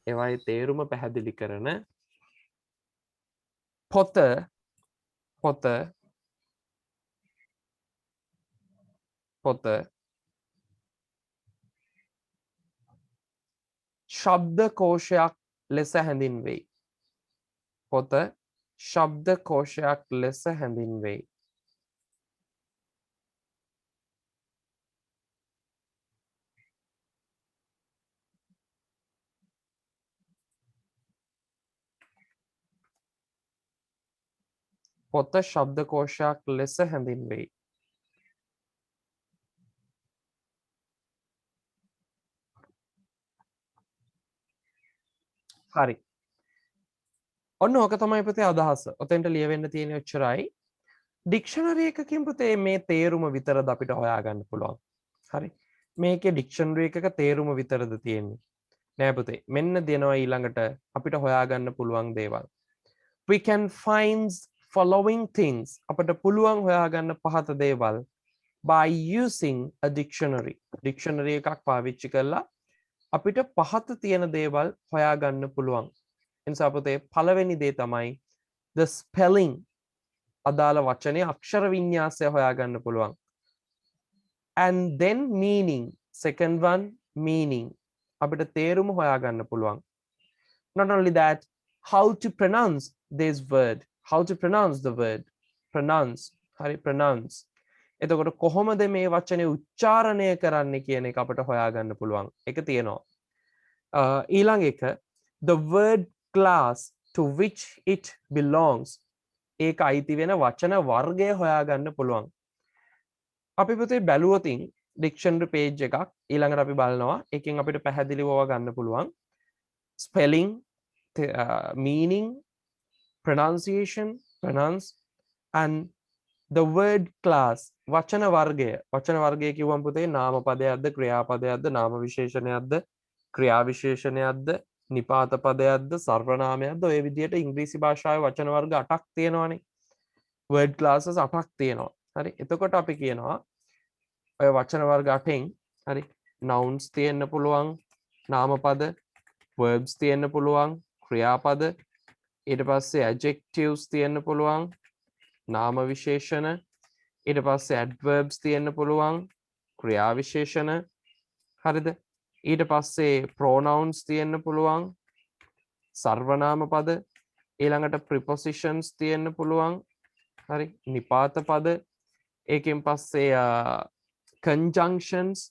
ඒවායේ තේරුම පැහැදිලි කරන පොත ශබ්දකෝෂයක් ලෙස හැඳින්වෙයි. පොත ශබ්දකෝෂයක් ලෙස හැඳින්වෙයි. පොත ශබ්දකෝෂයක් ලෙස හැඳින්වෙයි. හරි. ඔන්න ඕක තමයි පුතේ අදහස. ඔතෙන්ට ලියවෙන්න තියෙන ඔච්චරයි. ඩික්ෂනරි එකකින් පුතේ මේ තේරුම විතරද අපිට හොයාගන්න පුළුවන්. හරි. මේකේ ඩික්ෂනරි එකක තේරුම විතරද තියෙන්නේ. නෑ පුතේ. මෙන්න දෙනවා ඊළඟට අපිට හොයාගන්න පුළුවන් දේවල්. We can find following things. අපිට පුළුවන් හොයාගන්න පහත දේවල් by using a dictionary. Dictionary එකක් පාවිච්චි කරලා අපිට පහත තියෙන දේවල් හොයාගන්න පුළුවන්. එනිසා පුතේ පළවෙනි දේ තමයි the spelling. අදාළ වචනේ අක්ෂර වින්‍යාසය හොයාගන්න පුළුවන්. And then meaning. Second one meaning. අපිට තේරුම හොයාගන්න පුළුවන්. Not only that, how to pronounce this word. How to pronounce the word. Pronounce. හරි pronounce. එතකොට කොහොමද මේ වචනේ උච්චාරණය කරන්න කියන එක අපිට හොයාගන්න පුළුවන්. ඒක තියෙනවා. ඊළඟ එක the word class to which it belongs. ඒක අයිති වෙන වචන වර්ගය හොයාගන්න පුළුවන්. අපි පුතේ බැලුවොතින් ඩික්ෂනරි පේජ් එකක් ඊළඟට අපි බලනවා. එකෙන් අපිට පැහැදිලිව ගන්න පුළුවන් spelling, meaning, pronunciation, pronounce and the word class. වචන වර්ගය කිව්වම පුතේ නාම පදයක්ද ක්‍රියාපදයක්ද නාම විශේෂණයක්ද ක්‍රියා විශේෂණයක්ද නිපාත පදයක්ද සර්වනාමයක්ද ඔය විදිහට ඉංග්‍රීසි භාෂාවේ වචන වර්ග 8ක් තියෙනවානේ. word classes 8ක් තියෙනවා. හරි. එතකොට අපි කියනවා ඔය වචන වර්ග 8න් හරි nouns තියෙන්න පුළුවන්, නාමපද, verbs තියෙන්න පුළුවන්, ක්‍රියාපද, ඊට පස්සේ adjectives තියෙන්න පුළුවන්, නාම විශේෂණ, ඊට පස්සේ adverbs තියෙන්න පුළුවන්, ක්‍රියා විශේෂණ. හරිද? ඊට පස්සේ pronouns තියෙන්න පුළුවන්, සර්වනාම පද, ඊළඟට prepositions තියෙන්න පුළුවන්. හරි නිපාත පද, ඒකෙන් පස්සේ conjunctions,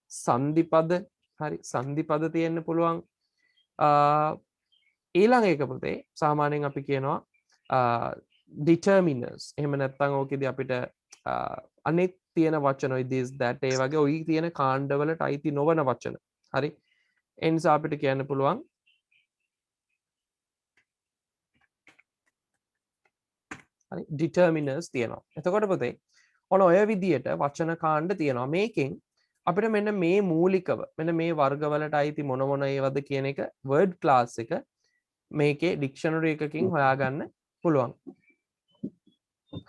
සන්ධි පද. හරි සන්ධි පද තියෙන්න පුළුවන්. ඊළඟ එක පුතේ සාමාන්‍යයෙන් අපි කියනවා determiners. එහෙම නැත්නම් ඕකෙදී අපිට අනෙක් තියෙන වචනයි this that ඒ වගේ ඔයි තියෙන කාණ්ඩවලට අයිති නොවන වචන. හරි. ඒ නිසා අපිට කියන්න පුළුවන් හරි determiners තියෙනවා. එතකොට පුතේ ඔන්න ඔය විදියට වචන කාණ්ඩ තියෙනවා. මේකෙන් අපිට මෙන්න මේ මූලිකව මෙන්න මේ වර්ගවලට අයිති මොන මොන ඒවාද කියන එක word class එක මේකේ dictionary එකකින් හොයාගන්න පුළුවන්.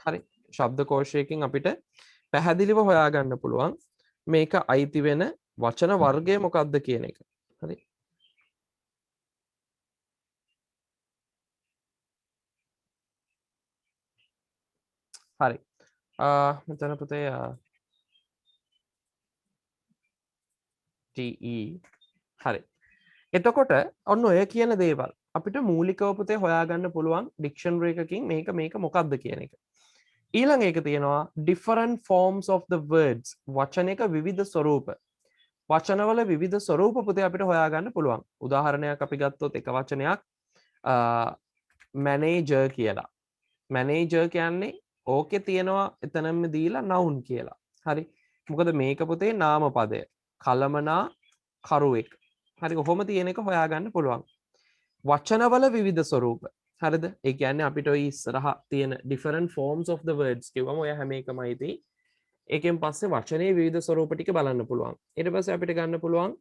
හරි. ශබ්දකෝෂයකින් අපිට පැහැදිලිව හොයාගන්න පුළුවන් මේක අයිති වෙන වචන වර්ගය මොකක්ද කියන එක. හරි. හරි. මෙතන පුතේ TE හරි. එතකොට ඔන්න ඔය කියන දේවල් අපිට මූලිකව පුතේ හොයාගන්න පුළුවන් ඩික්ෂනරි එකකින් මේක මොකක්ද කියන එක. ඊළඟ එක තියෙනවා different forms of the words වචනයක විවිධ ස්වරූප. වචනවල විවිධ ස්වරූප පුතේ අපිට හොයාගන්න පුළුවන්. උදාහරණයක් අපි ගත්තොත් එක වචනයක් මැනේජර් කියලා. මැනේජර් කියන්නේ ඕකේ තියෙනවා එතනම දීලා noun කියලා. හරි. මොකද මේක පුතේ නාම පදය. කලමනා කරුවෙක්. හරි කොහොම තියෙන එක හොයාගන්න පුළුවන්. වචනවල විවිධ ස්වරූප. හරිද? ඒ කියන්නේ අපිට ඔය ඉස්සරහා තියෙන different forms of the words කිව්වම ඔය හැම එකම අයිති. ඒකෙන් පස්සේ වචනේ විවිධ ස්වරූප ටික බලන්න පුළුවන්. ඊට පස්සේ අපිට ගන්න පුළුවන්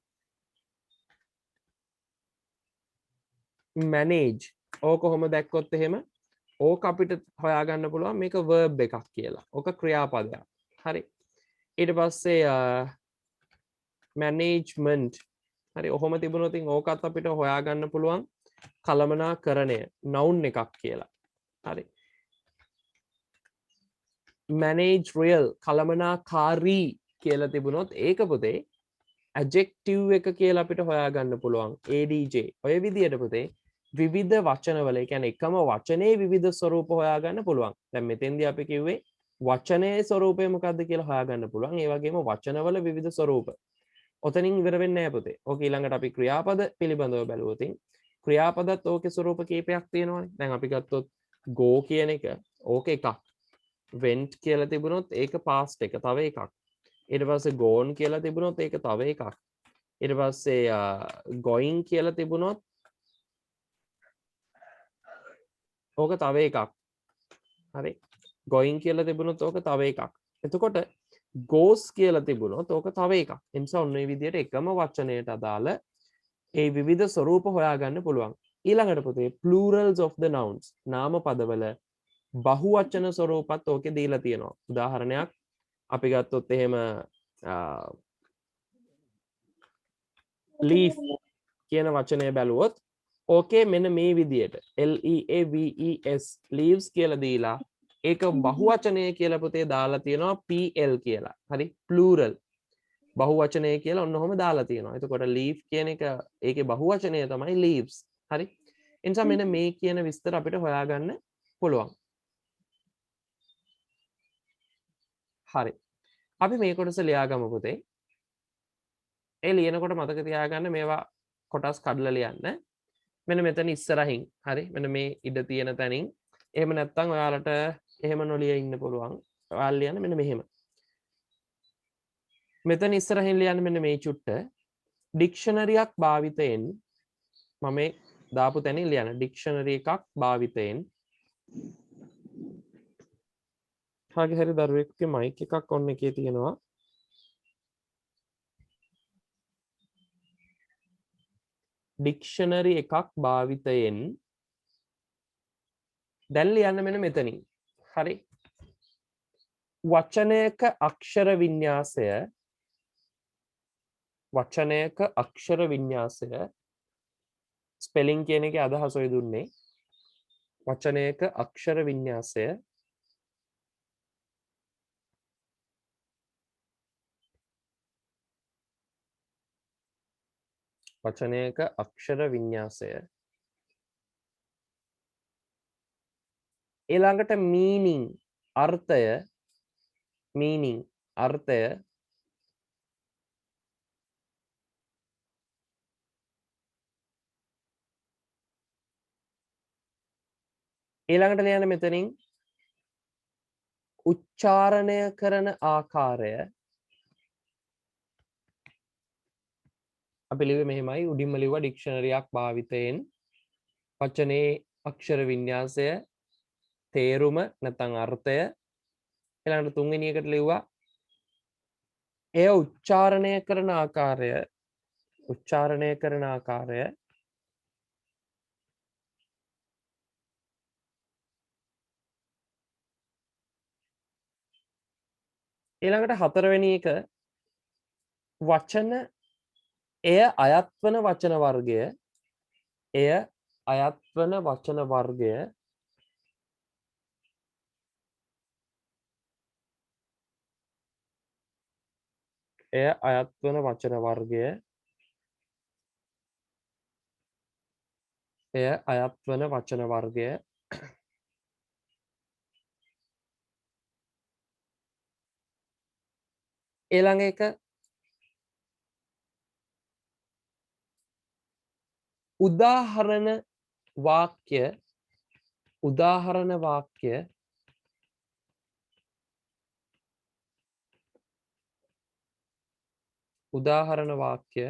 manage. ඕක කොහොම දැක්කොත් එහෙම ඕක අපිට හොයාගන්න පුළුවන් මේක verb එකක් කියලා. ඕක ක්‍රියාපදයක්. හරි. ඊට පස්සේ management. හරි. ඔහොම තිබුණොත් ඕකත් අපිට හොයාගන්න පුළුවන් කළමනාකරණය noun එකක් කියලා. හරි. manage real කළමනාකාරී කියලා තිබුණොත් ඒක පුතේ adjective එක කියලා අපිට හොයාගන්න පුළුවන් adj. ඔය විදියට පුතේ විවිධ වචනවල ඒ කියන්නේ එකම වචනේ විවිධ ස්වරූප හොයාගන්න පුළුවන්. දැන් මෙතෙන්දී අපි කිව්වේ වචනයේ ස්වරූපය මොකක්ද කියලා හොයාගන්න පුළුවන්. ඒ වගේම වචනවල විවිධ ස්වරූප. ඔතනින් ඉවර වෙන්නේ නැහැ පුතේ. ඕක ඊළඟට අපි ක්‍රියාපද පිළිබඳව බැලුවොත් ක්‍රියාපදත් ඕකේ ස්වරූප කීපයක් තියෙනවානේ. දැන් අපි ගත්තොත් go කියන එක ඕක එකක්. went කියලා තිබුණොත් ඒක past එක තව එකක්. ඊට පස්සේ gone කියලා තිබුණොත් ඒක තව එකක්. ඊට පස්සේ going කියලා තිබුණොත් ඕක තව එකක්. හරි. going කියලා තිබුණොත් ඕක තව එකක්. එතකොට goes කියලා තිබුණොත් ඕක තව එකක්. ඒ නිසා ඔන්න ඔය විදිහට එකම වචනයට අදාළ ඒ විවිධ ස්වරූප හොයාගන්න පුළුවන්. ඊළඟට පුතේ plurals of the nouns නාම පදවල බහුවචන ස්වරූපත් ඕකේ දීලා තියෙනවා. උදාහරණයක් අපි ගත්තොත් එහෙම leaf කියන වචනය බැලුවොත් ඕකේ මෙන්න මේ විදියට leaves leaves කියලා දීලා ඒක බහුවචනය කියලා පුතේ දාලා තියෙනවා pl කියලා. හරි plural බහුවචනය කියලා ඔන්න ඔහොම දාලා තියෙනවා. එතකොට leaf කියන එක ඒකේ බහුවචනය තමයි leaves. හරි. ඒ නිසා මෙන්න මේ කියන විස්තර අපිට හොයාගන්න පුළුවන්. හරි. අපි මේ කොටස ලියාගමු පුතේ. ඒ ලියනකොට මතක තියාගන්න මේවා කොටස් කඩලා ලියන්න. මෙන්න මෙතන ඉස්සරහින්. හරි. මෙන්න මේ ඉඩ තියෙන තැනින්. එහෙම නැත්නම් ඔයාලට එහෙම නොලිය ඉන්න පුළුවන්. ඔයාලා ලියන්න මෙන්න මෙහෙම. මෙතන ඉස්සරහින් ලියන්න මෙන්න මේ චුට්ට. ඩික්ෂනරියක් භාවිතයෙන් මම මේ දාපු තැනින් ලියන්න. ඩික්ෂනරි එකක් භාවිතයෙන් කාගේ හරි දරුවෙකුගේ මයික් එකක් ඔන්න එකේ තියෙනවා. ඩික්ෂනරි එකක් භාවිතයෙන් දැන් ලියන්න මෙන්න මෙතනින්. හරි. වචනයක අක්ෂර වින්‍යාසය ස්පෙලිං කියන එකේ අදහස ඔය දුන්නේ. වචනයක අක්ෂර වින්‍යාසය ඊළඟට meaning අර්ථය ඊළඟට ලියන්න මෙතනින් උච්චාරණය කරන ආකාරය අපි ලිව්වේ මෙහෙමයි උඩින්ම ලිව්වා ඩික්ෂනරියක් භාවිතයෙන් වචනේ අක්ෂර වින්‍යාසය තේරුම නැත්නම් අර්ථය ඊළඟට තුන්වෙනි එකට ලිව්වා එය උච්චාරණය කරන ආකාරය ඊළඟට හතරවෙනි එක වචන එය අයත් වන වචන වර්ගය එය අයත් වන වචන වර්ගය එය අයත් වන වචන වර්ගය එය අයත් වන වචන වර්ගය ඊළඟ එක උදාහරණ වාක්‍ය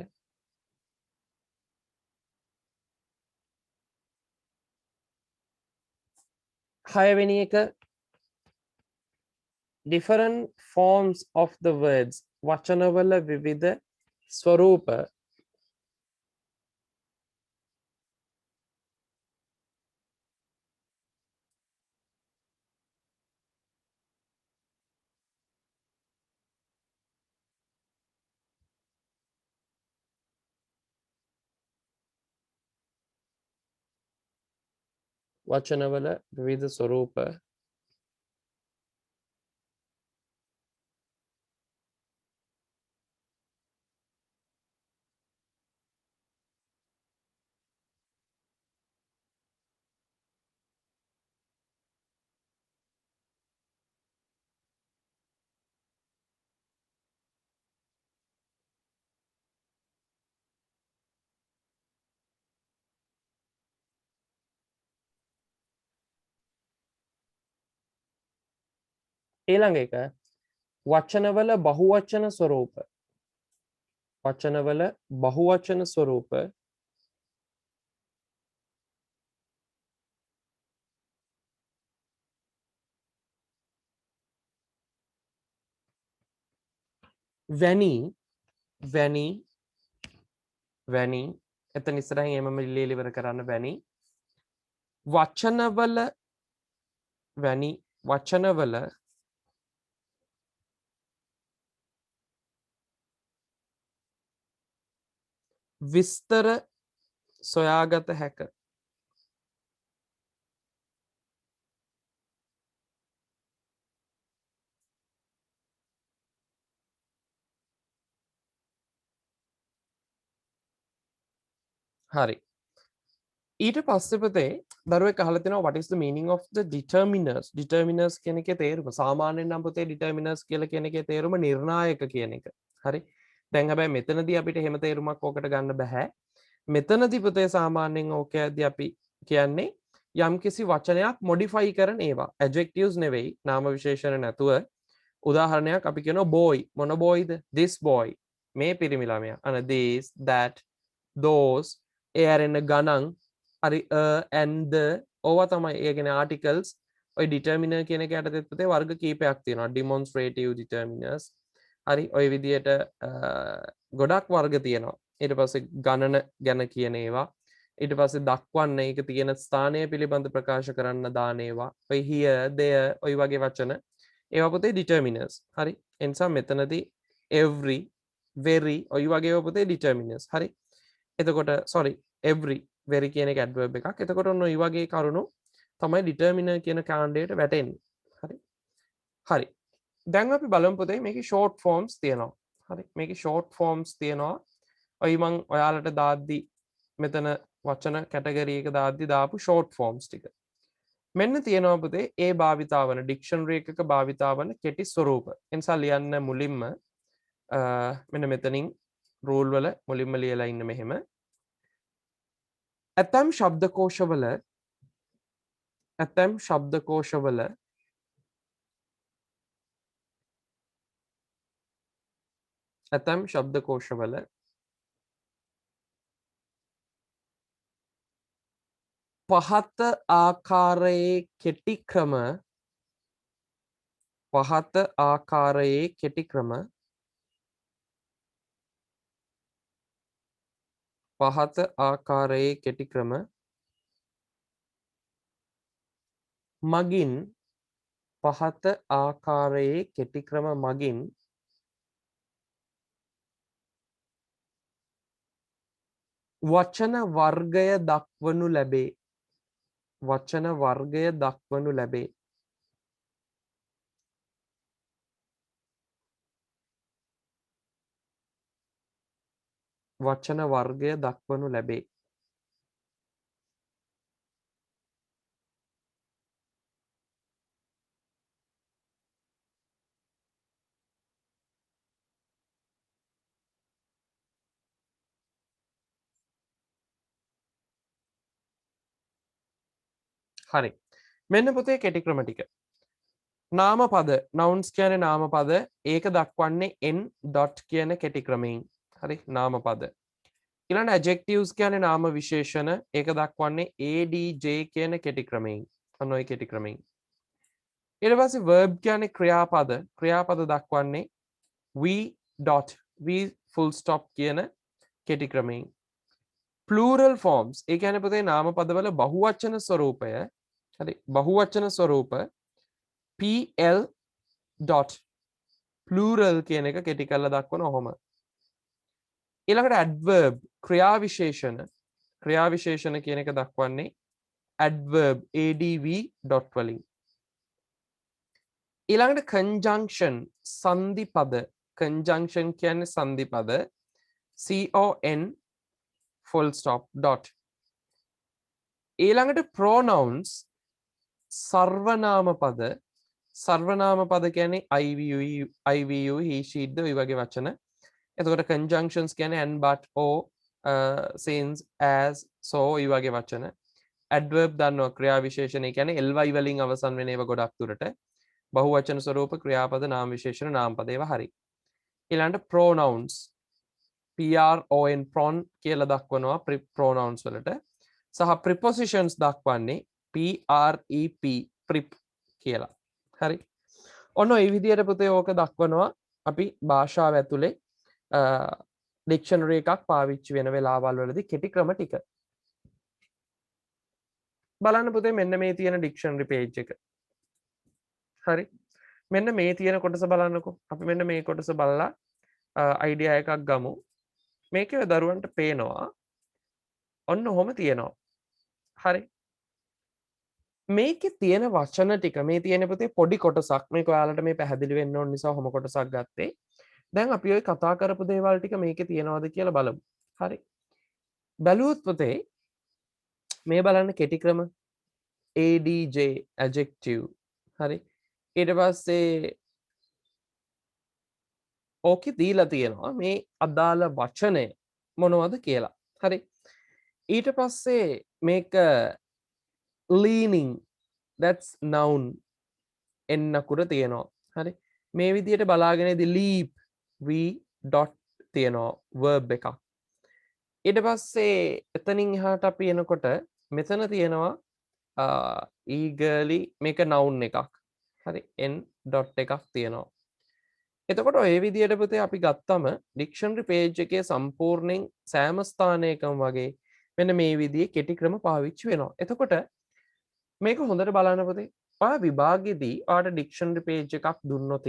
හයවෙනි එක different forms of the words වචනවල විවිධ ස්වරූප වචනවල විවිධ ස්වරූප ඊළඟ එක වචනවල බහුවචන ස්වරූප වැනි එතන ඉස්සරහින් එමම ඉවර කරන්න වැනි වචනවල විස්තර සොයාගත හැක හරි ඊට පස්සේ පුතේ දරුවෙක් අහලා තිනවා what is the meaning of the determiners කියන එකේ තේරුම සාමාන්‍යයෙන් නම් පුතේ determiners කියලා කියන එකේ තේරුම නිර්ණායක කියන එක හරි දැන් හැබැයි මෙතනදී අපිට එහෙම තේරුමක් ඕකට ගන්න බෑ මෙතනදී පුතේ සාමාන්‍යයෙන් ඕකයේදී අපි කියන්නේ යම්කිසි වචනයක් modify කරන ඒවා adjectives නෙවෙයි නාම විශේෂණ නැතුව උදාහරණයක් අපි කියනවා boy මොන boyද this boy මේ පිරිමි ළමයා අන this that those ඒ ඇරෙන්න ගණන් හරි and the ඕවා තමයි ඒ කියන්නේ articles ඔය determiner කියන එක යටතේ පුතේ වර්ග කීපයක් තියෙනවා demonstrative determiners හරි ඔය විදියට ගොඩක් වර්ග තියෙනවා ඊට පස්සේ ගණන ගැන කියන ඒවා ඊට පස්සේ දක්වන්න ඒක තියෙන ස්ථානය පිළිබඳ ප්‍රකාශ කරන්න දාන ඒවා ඔය here there ඔය වගේ වචන ඒවා පුතේ determiners හරි ඒ නිසා මෙතනදී every very ඔය වගේ ඒවා පුතේ determiners හරි එතකොට sorry every very කියන එක adverb එකක් එතකොට ඔන්න ඔය වගේ කරුණු තමයි determiner කියන කාණ්ඩයට වැටෙන්නේ හරි දැන් අපි බලමු පුතේ මේකේ short forms තියෙනවා හරි මේකේ short forms තියෙනවා ඔය මං ඔයාලට දාද්දි මෙතන වචන කැටගරි එක දාද්දි දාපු short forms ටික මෙන්න තියෙනවා පුතේ ඒ භාවිතාවන ඩික්ෂනරි එකක භාවිතාවන කෙටි ස්වරූප එනිසා ලියන්න මුලින්ම මෙන්න මෙතනින් රූල් වල මුලින්ම ලියලා ඉන්න මෙහෙම ඇතම් ශබ්දකෝෂවල ඇතම් ශබ්දකෝෂවල පහත ආකාරයේ කෙටි ක්‍රම පහත ආකාරයේ කෙටි ක්‍රම පහත ආකාරයේ කෙටි ක්‍රම මගින් පහත ආකාරයේ කෙටි ක්‍රම මගින් වචන වර්ගය දක්වනු ලැබේ. වචන වර්ගය දක්වනු ලැබේ. වචන වර්ගය දක්වනු ලැබේ. හරි. මෙන්න පුතේ කෙටි ක්‍රම ටික. නාම පද nouns කියන්නේ නාම පද ඒක දක්වන්නේ n dot කියන කෙටි ක්‍රමයෙන්. හරි නාම පද. ඊළඟ adjectives කියන්නේ නාම විශේෂණ ඒක දක්වන්නේ adj කියන කෙටි ක්‍රමයෙන්. අන්න ඔය කෙටි ක්‍රමයෙන්. ඊට පස්සේ verb කියන්නේ ක්‍රියාපද ක්‍රියාපද දක්වන්නේ we dot we full stop කියන කෙටි ක්‍රමයෙන්. plural forms ඒ කියන්නේ පුතේ නාම පදවල බහුවචන ස්වරූපය හරි බහුවචන ස්වරූප pl dot plural කියන එක කෙටි කරලා දක්වන ඔහොම. ඊළඟට adverb ක්‍රියා විශේෂණ කියන එක දක්වන්නේ adverb adv dot වලින්. ඊළඟට conjunction සංදි පද conjunction කියන්නේ සංදි පද con full stop dot. ඊළඟට pronouns සර්වනාම පද කියන්නේ ivu he she ද ඔය වගේ වචන. එතකොට conjunctions කියන්නේ and but or since as so ඔය වගේ වචන. adverb දන්නවා ක්‍රියා විශේෂණ කියන්නේ ly වලින් අවසන් වෙන ඒවා ගොඩක් දුරට. බහුවචන ස්වරූප ක්‍රියාපද නාම විශේෂණ නාම පද ඒවා හරි. ඊළඟට pronouns pron pron කියලා දක්වනවා pronouns වලට. සහ prepositions දක්වන්නේ prep prep කියලා. හරි. ඔන්න ඔය විදිහට පුතේ ඕක දක්වනවා අපි භාෂාව ඇතුලේ ඩික්ෂනරි එකක් පාවිච්චි වෙන වෙලාවල් වලදී කෙටි ක්‍රම ටික. බලන්න පුතේ මෙන්න මේ තියෙන ඩික්ෂනරි පේජ් එක. හරි. මෙන්න මේ තියෙන කොටස බලන්නකෝ. අපි මෙන්න මේ කොටස බලලා අයිඩියා එකක් ගමු. මේකේ දරුවන්ට පේනවා ඔන්න ඔහොම තියෙනවා. හරි. මේකේ තියෙන වචන ටික මේ තියෙන පුතේ පොඩි කොටසක් මේක ඔයාලට මේ පැහැදිලි වෙන්න ඕන නිසා ඔහොම කොටසක් ගත්තේ. දැන් අපි ওই කතා කරපු දේවල් ටික මේකේ තියනවාද කියලා බලමු. හරි. බැලුවොත් පුතේ මේ බලන්න කෙටි ක්‍රම adj adjective හරි. ඊට පස්සේ ඕකේ දීලා තියෙනවා මේ අදාළ වචනය මොනවද කියලා. හරි. ඊට පස්සේ මේක leaning that's noun එන්නකුර තියෙනවා. හරි. මේ විදිහට බලාගෙනදී leap we dot තියෙනවා verb එකක්. ඊට පස්සේ එතනින් එහාට අපි එනකොට මෙතන තියෙනවා eagerly මේක noun එකක්. හරි n dot එකක් තියෙනවා. එතකොට ඔය විදිහට පුතේ අපි ගත්තම ඩික්ෂනරි පේජ් එකේ සම්පූර්ණයෙන් සෑම ස්ථානයකම වගේ මෙන්න මේ විදිහේ කෙටි ක්‍රම පාවිච්චි වෙනවා. එතකොට මේක හොඳට බලන්න පුතේ. ඔයා විභාගෙදී ඔයාට ඩික්ෂනරි පේජ් එකක් දුන්නොත්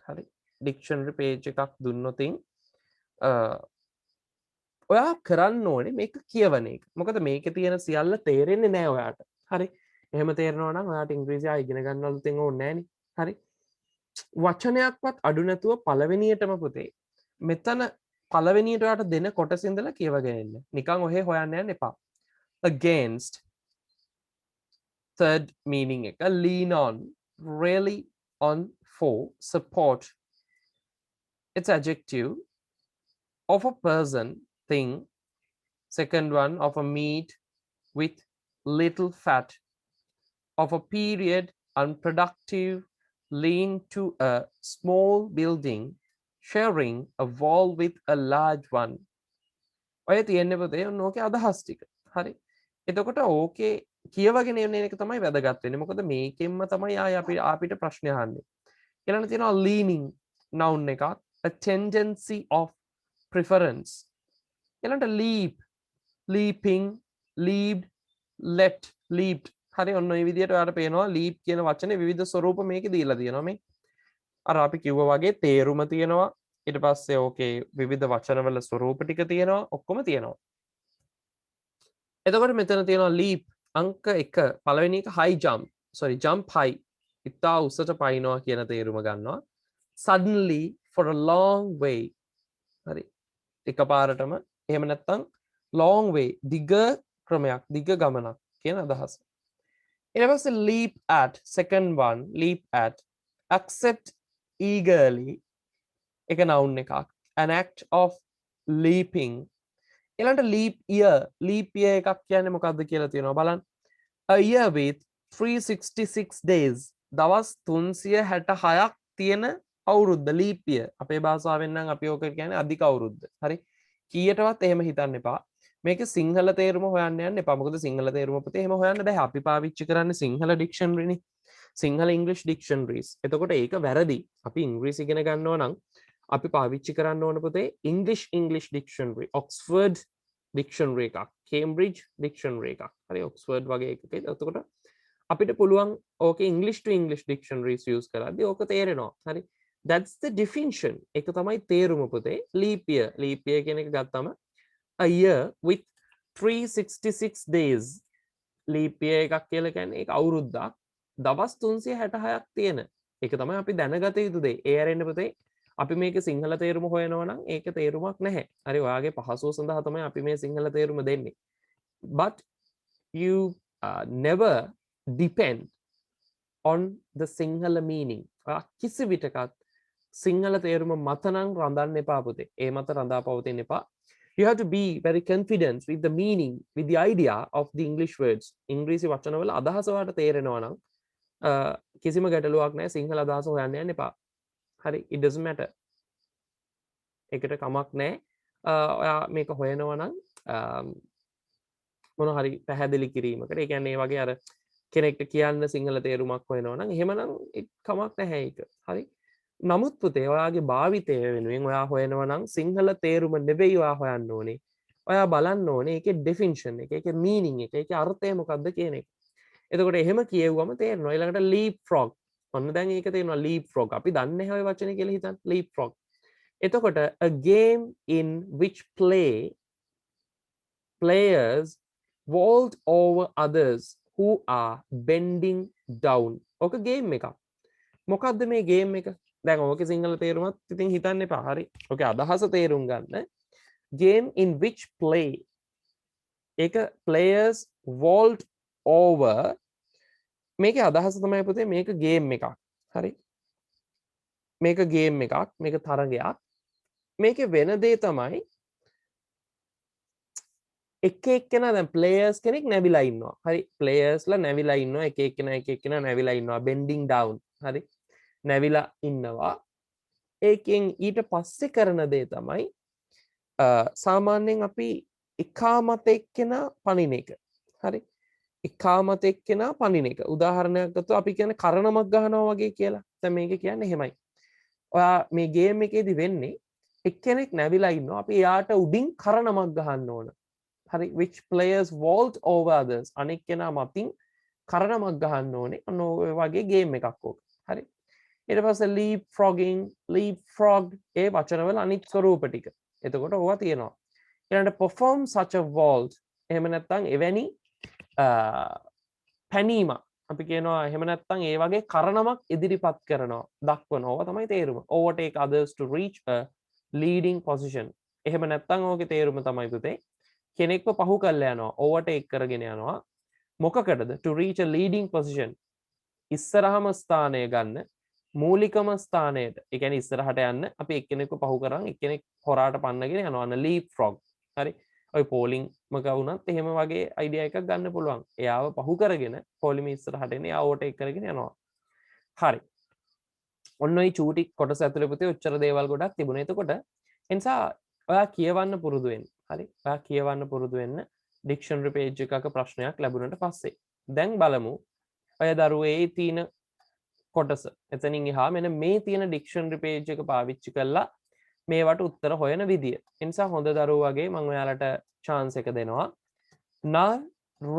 හරි ඩික්ෂනරි පේජ් එකක් දුන්නොත් ඔයා කරන්න ඕනේ මේක කියවන එක. මොකද මේකේ තියෙන සියල්ල තේරෙන්නේ නැහැ ඔයාට. හරි. එහෙම තේරෙනවා නම් ඔයාට ඉංග්‍රීසි ඉගෙන ගන්න අලුතෙන් ඕනේ නැහනේ. හරි. වචනයක්වත් අඩු නැතුව පළවෙනියටම පුතේ මෙතන පළවෙනියට ඔයාට දෙන කොටස ඉඳලා කියවගෙන එන්න. නිකන් ඔහෙ හොයන්න යන්න එපා. against third meaning එක lean on really on for support it's adjective of a person thing second one of a meat with little fat of a period unproductive lean to a small building sharing a wall with a large one. ඔය තියෙන්නේ පුතේ ඔන්න ඕකේ අදහස් ටික. හරි. එතකොට ඕකේ කියවගෙන එන එක තමයි වැදගත් වෙන්නේ. මොකද මේකෙන්ම තමයි ආය අපිට ප්‍රශ්න අහන්නේ. ඊළඟට තියෙනවා leaning noun එකක්, a tendency of preference. ඊළඟට leap, leaping, leaped, let, leaped. හරි ඔන්න ඔය විදිහට ඔයාලට පේනවා leap කියන වචනේ විවිධ ස්වරූප මේකේ දීලා තියෙනවා මේ. අර අපි කිව්වා වගේ තේරුම තියෙනවා. ඊට පස්සේ ඕකේ විවිධ වචනවල ස්වරූප ටික තියෙනවා. ඔක්කොම තියෙනවා. එතකොට මෙතන තියෙනවා leap අංක 1 පළවෙනි එක high jump. sorry jump high. ඉතා උසට පයින්නවා කියන තේරුම ගන්නවා. suddenly for a long way. හරි. එකපාරටම එහෙම නැත්නම් long way දිග ක්‍රමයක් දිග ගමනක් කියන අදහස. ඊට පස්සේ leap at second one leap at accept eagerly එක noun එකක් an act of leaping. ඊළඟට leap year එකක් කියන්නේ මොකක්ද කියලා තියෙනවා බලන්න. a year with 366 days දවස් 366ක් තියෙන අවුරුද්ද leap year. අපේ භාෂාවෙන් නම් අපි ඕක කියන්නේ අධික අවුරුද්ද. හරි. කීයටවත් එහෙම හිතන්න එපා. මේකේ සිංහල තේරුම හොයන්න යන්න එපා. මොකද සිංහල තේරුම පුතේ එහෙම හොයන්න බෑ. අපි පාවිච්චි කරන්නේ සිංහල ඩික්ෂනරි නේ. සිංහල ඉංග්‍රීසි ඩික්ෂනරිස්. එතකොට ඒක වැරදි. අපි ඉංග්‍රීසි ඉගෙන ගන්නවා නම් අපි පාවිච්චි කරන්න ඕන පුතේ ඉංග්ලිෂ් ඩික්ෂනරි, ඔක්ස්ෆර්ඩ් ඩික්ෂනරි එකක්, කේම්බ්‍රිජ් ඩික්ෂනරි එකක්. හරි ඔක්ස්ෆර්ඩ් වගේ එකක. එතකොට අපිට පුළුවන් ඕකේ ඉංග්ලිෂ් ටු ඉංග්ලිෂ් ඩික්ෂනරිස් යූස් කරද්දී ඕක තේරෙනවා. හරි. that's the definition. ඒක තමයි තේරුම පුතේ. leap year කියන එක ගත්තම a year with 366 days. leap year එකක් කියලා කියන්නේ ඒක අවුරුද්දක් දවස් 366ක් තියෙන. ඒක තමයි අපි දැනගත යුතු දේ. ඒ ආරෙන්න පුතේ අපි මේක සිංහල තේරුම හොයනවා නම් ඒක තේරුමක් නැහැ. හරි ඔයාගේ පහසුව සඳහා තමයි අපි මේ සිංහල තේරුම දෙන්නේ. but you never depend on the sinhala meaning. කිසි විටකත් සිංහල තේරුම මත නම් රඳන්න එපා පුතේ. ඒ මත රඳා පවතින්න එපා. You have to be very confident with the meaning, with the idea of the English words. ඉංග්‍රීසි වචනවල අදහස ඔයාලට තේරෙනවා නම් කිසිම ගැටලුවක් නැහැ. සිංහල අදහස හොයන්න යන්න එපා. හරි it doesn't matter. ඒකට කමක් නැහැ. ඔයා මේක හොයනවා නම් මොන හරි පැහැදිලි කිරීමකට. ඒ කියන්නේ මේ වගේ අර කෙනෙක්ට කියන්න සිංහල තේරුමක් හොයනවා නම් එහෙමනම් කමක් නැහැ ඒක. හරි. නමුත් පුතේ ඔයාගේ භාවිතය වෙනුවෙන් ඔයා හොයනවා නම් සිංහල තේරුම නෙවෙයි ඔයා හොයන්න ඕනේ. ඔයා බලන්න ඕනේ ඒකේ ඩෙෆිනිෂන් එක, ඒකේ මීනින් එක, ඒකේ අර්ථය මොකක්ද කියන එක. එතකොට එහෙම කියෙව්වම තේරෙනවා. ඊළඟට leap frog. ඔන්න දැන් ඒක තේරෙනවා leap frog. අපි දන්නේ නැහැ ඔය වචනේ කියලා හිතන්න. leap frog. එතකොට a game in which players vault over others who are bending down. ඕක game එකක්. මොකක්ද මේ game එක? දැන් ඕකේ සිංහල තේරුමත් ඉතින් හිතන්න එපා. හරි. ඕකේ අදහස තේරුම් ගන්න. game in which ඒක players vault over මේකේ අදහස තමයි පුතේ මේක game එකක්. හරි. මේක game එකක්. මේක තරගයක්. මේකේ වෙන දේ තමයි එක එක්කෙනා දැන් players කෙනෙක් නැවිලා ඉන්නවා. හරි. players ලා නැවිලා ඉන්නවා. එක එක්කෙනා නැවිලා ඉන්නවා. bending down. හරි. නැවිලා ඉන්නවා. ඒකෙන් ඊට පස්සේ කරන දේ තමයි සාමාන්‍යයෙන් අපි එකාමත එක්කෙනා පනින එක. හරි. එකාමත එක්කෙනා පනින එක. උදාහරණයක් ගත්තොත් අපි කියන්නේ කරණමක් ගහනවා වගේ කියලා. දැන් මේක කියන්නේ එහෙමයි. ඔයා මේ ගේම් එකේදී වෙන්නේ එක්කෙනෙක් නැවිලා ඉන්නවා. අපි එයාට උඩින් කරණමක් ගහන්න ඕන. හරි. which players vault over others. අනෙක් කෙනා මතින් කරණමක් ගහන්න ඕනේ. අන්න ඔය වගේ ගේම් එකක් ඕක. හරි. ඊට පස්සේ leapfrog ඒ වචනවල අනිත් ස්වරූප ටික. එතකොට ඕවා තියෙනවා. ඊළඟට perform such a vault එහෙම නැත්නම් එවැනි පැනීම අපි කියනවා එහෙම නැත්නම් ඒ වගේ කරණමක් ඉදිරිපත් කරනවා දක්වනවා. ඕවා තමයි තේරුම. overtake others to reach a leading position. එහෙම නැත්නම් ඕකේ තේරුම තමයි පුතේ කෙනෙක්ව පහු කරලා යනවා. overtake කරගෙන යනවා. මොකකටද? to reach a leading position. ඉස්සරහම ස්ථානය ගන්න මූලිකම ස්ථානයට. ඒ කියන්නේ ඉස්සරහට යන්න අපි එක්කෙනෙක්ව පහු කරන් එක්කෙනෙක් හොරාට පන්නගෙන යනවා. අන්න leapfrog. හරි. ඔය පෝලිං මක වුණත් එහෙම වගේ අයිඩියා එකක් ගන්න පුළුවන්. එයාව පහු කරගෙන පොලිම ඉස්සරහට එන්නේ එයා ඕවර්ටේක් කරගෙන යනවා. හරි. ඔන්න ඔය චූටි කොටස ඇතුලේ පුතේ ඔච්චර දේවල් ගොඩක් තිබුණා. එතකොට එනිසා ඔයා කියවන්න පුරුදු වෙන්න. හරි. ඔයා කියවන්න පුරුදු වෙන්න ඩික්ෂනරි පේජ් එකක ප්‍රශ්නයක් ලැබුණට පස්සේ. දැන් බලමු ඔය දරුවේ තියෙන කොටස. එතනින් එහා මෙන්න මේ තියෙන ඩික්ෂනරි පේජ් එක පාවිච්චි කරලා මේවට උත්තර හොයන විදිය. ඒ නිසා හොඳ දරුවෝ වගේ මම ඔයාලට chance එක දෙනවා. Now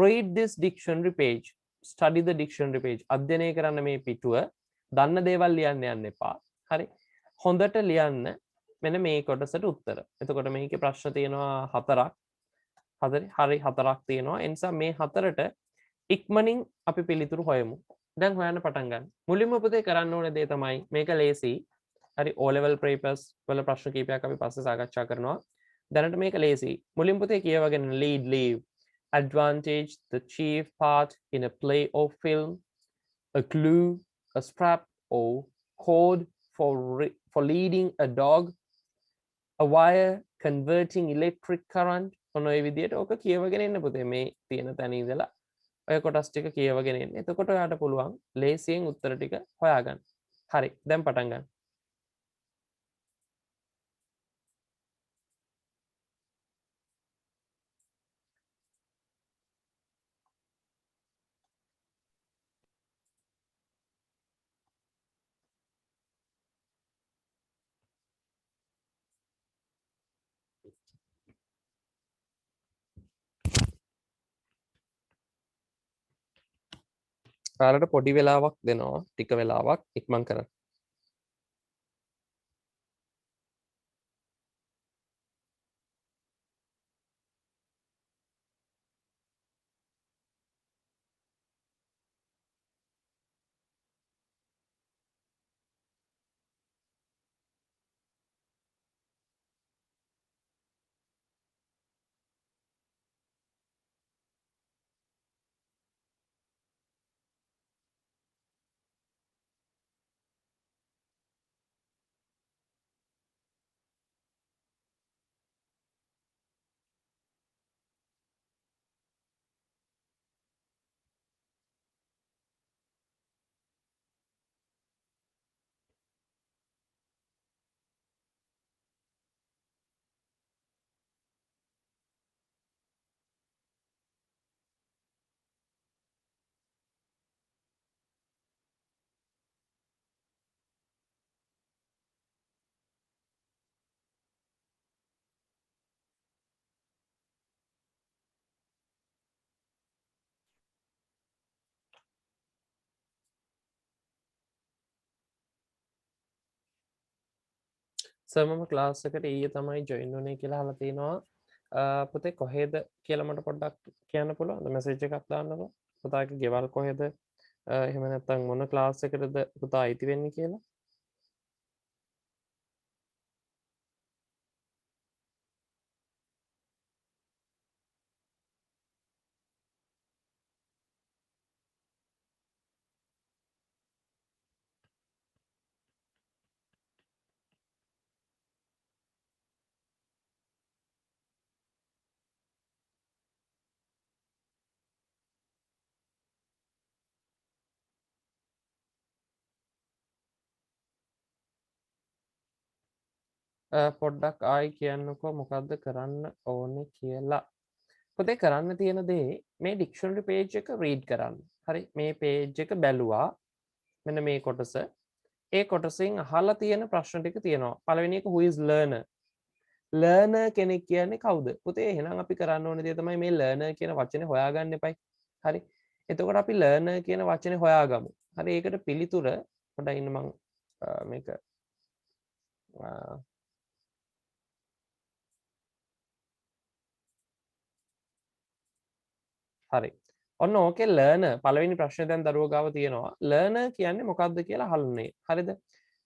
read this dictionary page. Study the dictionary page. අධ්‍යයනය කරන්න මේ පිටුව. දන්න දේවල් ලියන්න යන්න එපා. හරි. හොඳට ලියන්න මෙන්න මේ කොටසට උත්තර. එතකොට මේකේ ප්‍රශ්න තියෙනවා 4ක්. හරි 4ක් තියෙනවා. ඒ නිසා මේ 4ට ඉක්මනින් අපි පිළිතුරු හොයමු. දැන් හොයන්න පටන් ගන්න. මුලින්ම පුතේ කරන්න ඕන දේ තමයි මේක ලේසි. හරි O level papers වල ප්‍රශ්න කීපයක් අපි පස්සේ සාකච්ඡා කරනවා. දැනට මේක ලේසි. මුලින් පුතේ කියවගෙන lead, leave, advantage, the chief part in a play or film, a clue, a strap or cord for leading a dog, a wire converting electric current. ඔන්න ඔය විදිහට ඕක කියවගෙන ඉන්න පුතේ මේ තියෙන තැන ඉඳලා ඔය කොටස් ටික කියවගෙන ඉන්න. එතකොට ඔයාට පුළුවන් ලේසියෙන් උත්තර ටික හොයාගන්න. හරි. දැන් පටන් ගන්න. ඔයාලට පොඩි වෙලාවක් දෙනවා. ටික වෙලාවක් ඉක්මන් කරන්න. සර් මම ක්ලාස් එකට ඊයේ තමයි ජොයින් වුනේ කියලා අහලා තිනවා. පුතේ කොහෙද කියලා මට පොඩ්ඩක් කියන්න පුළුවන්ද? මැසේජ් එකක් දාන්නකෝ. පුතාගේ ගෙවල් කොහෙද? එහෙම නැත්නම් මොන ක්ලාස් එකටද පුතා අයිති වෙන්නේ කියලා. පොඩ්ඩක් ආයි කියන්නකෝ මොකද්ද කරන්න ඕනේ කියලා. පුතේ කරන්න තියෙන දේ මේ ඩික්ෂනරි පේජ් එක රීඩ් කරන්න. හරි මේ පේජ් එක බැලුවා. මෙන්න මේ කොටස. ඒ කොටසෙන් අහලා තියෙන ප්‍රශ්න ටික තියෙනවා. පළවෙනි එක who is learner? learner කෙනෙක් කියන්නේ කවුද? පුතේ එහෙනම් අපි කරන්න ඕනේ දේ තමයි මේ learner කියන වචනේ හොයාගන්න එපයි. හරි. එතකොට අපි learner කියන වචනේ හොයාගමු. හරි ඒකට පිළිතුර පොඩ්ඩක් ඉන්න මම මේක හරි. ඔන්න ඕකේ learner පළවෙනි ප්‍රශ්නේ දැන් දරුවෝ ගාව තියෙනවා. learner කියන්නේ මොකක්ද කියලා අහන්නේ. හරිද?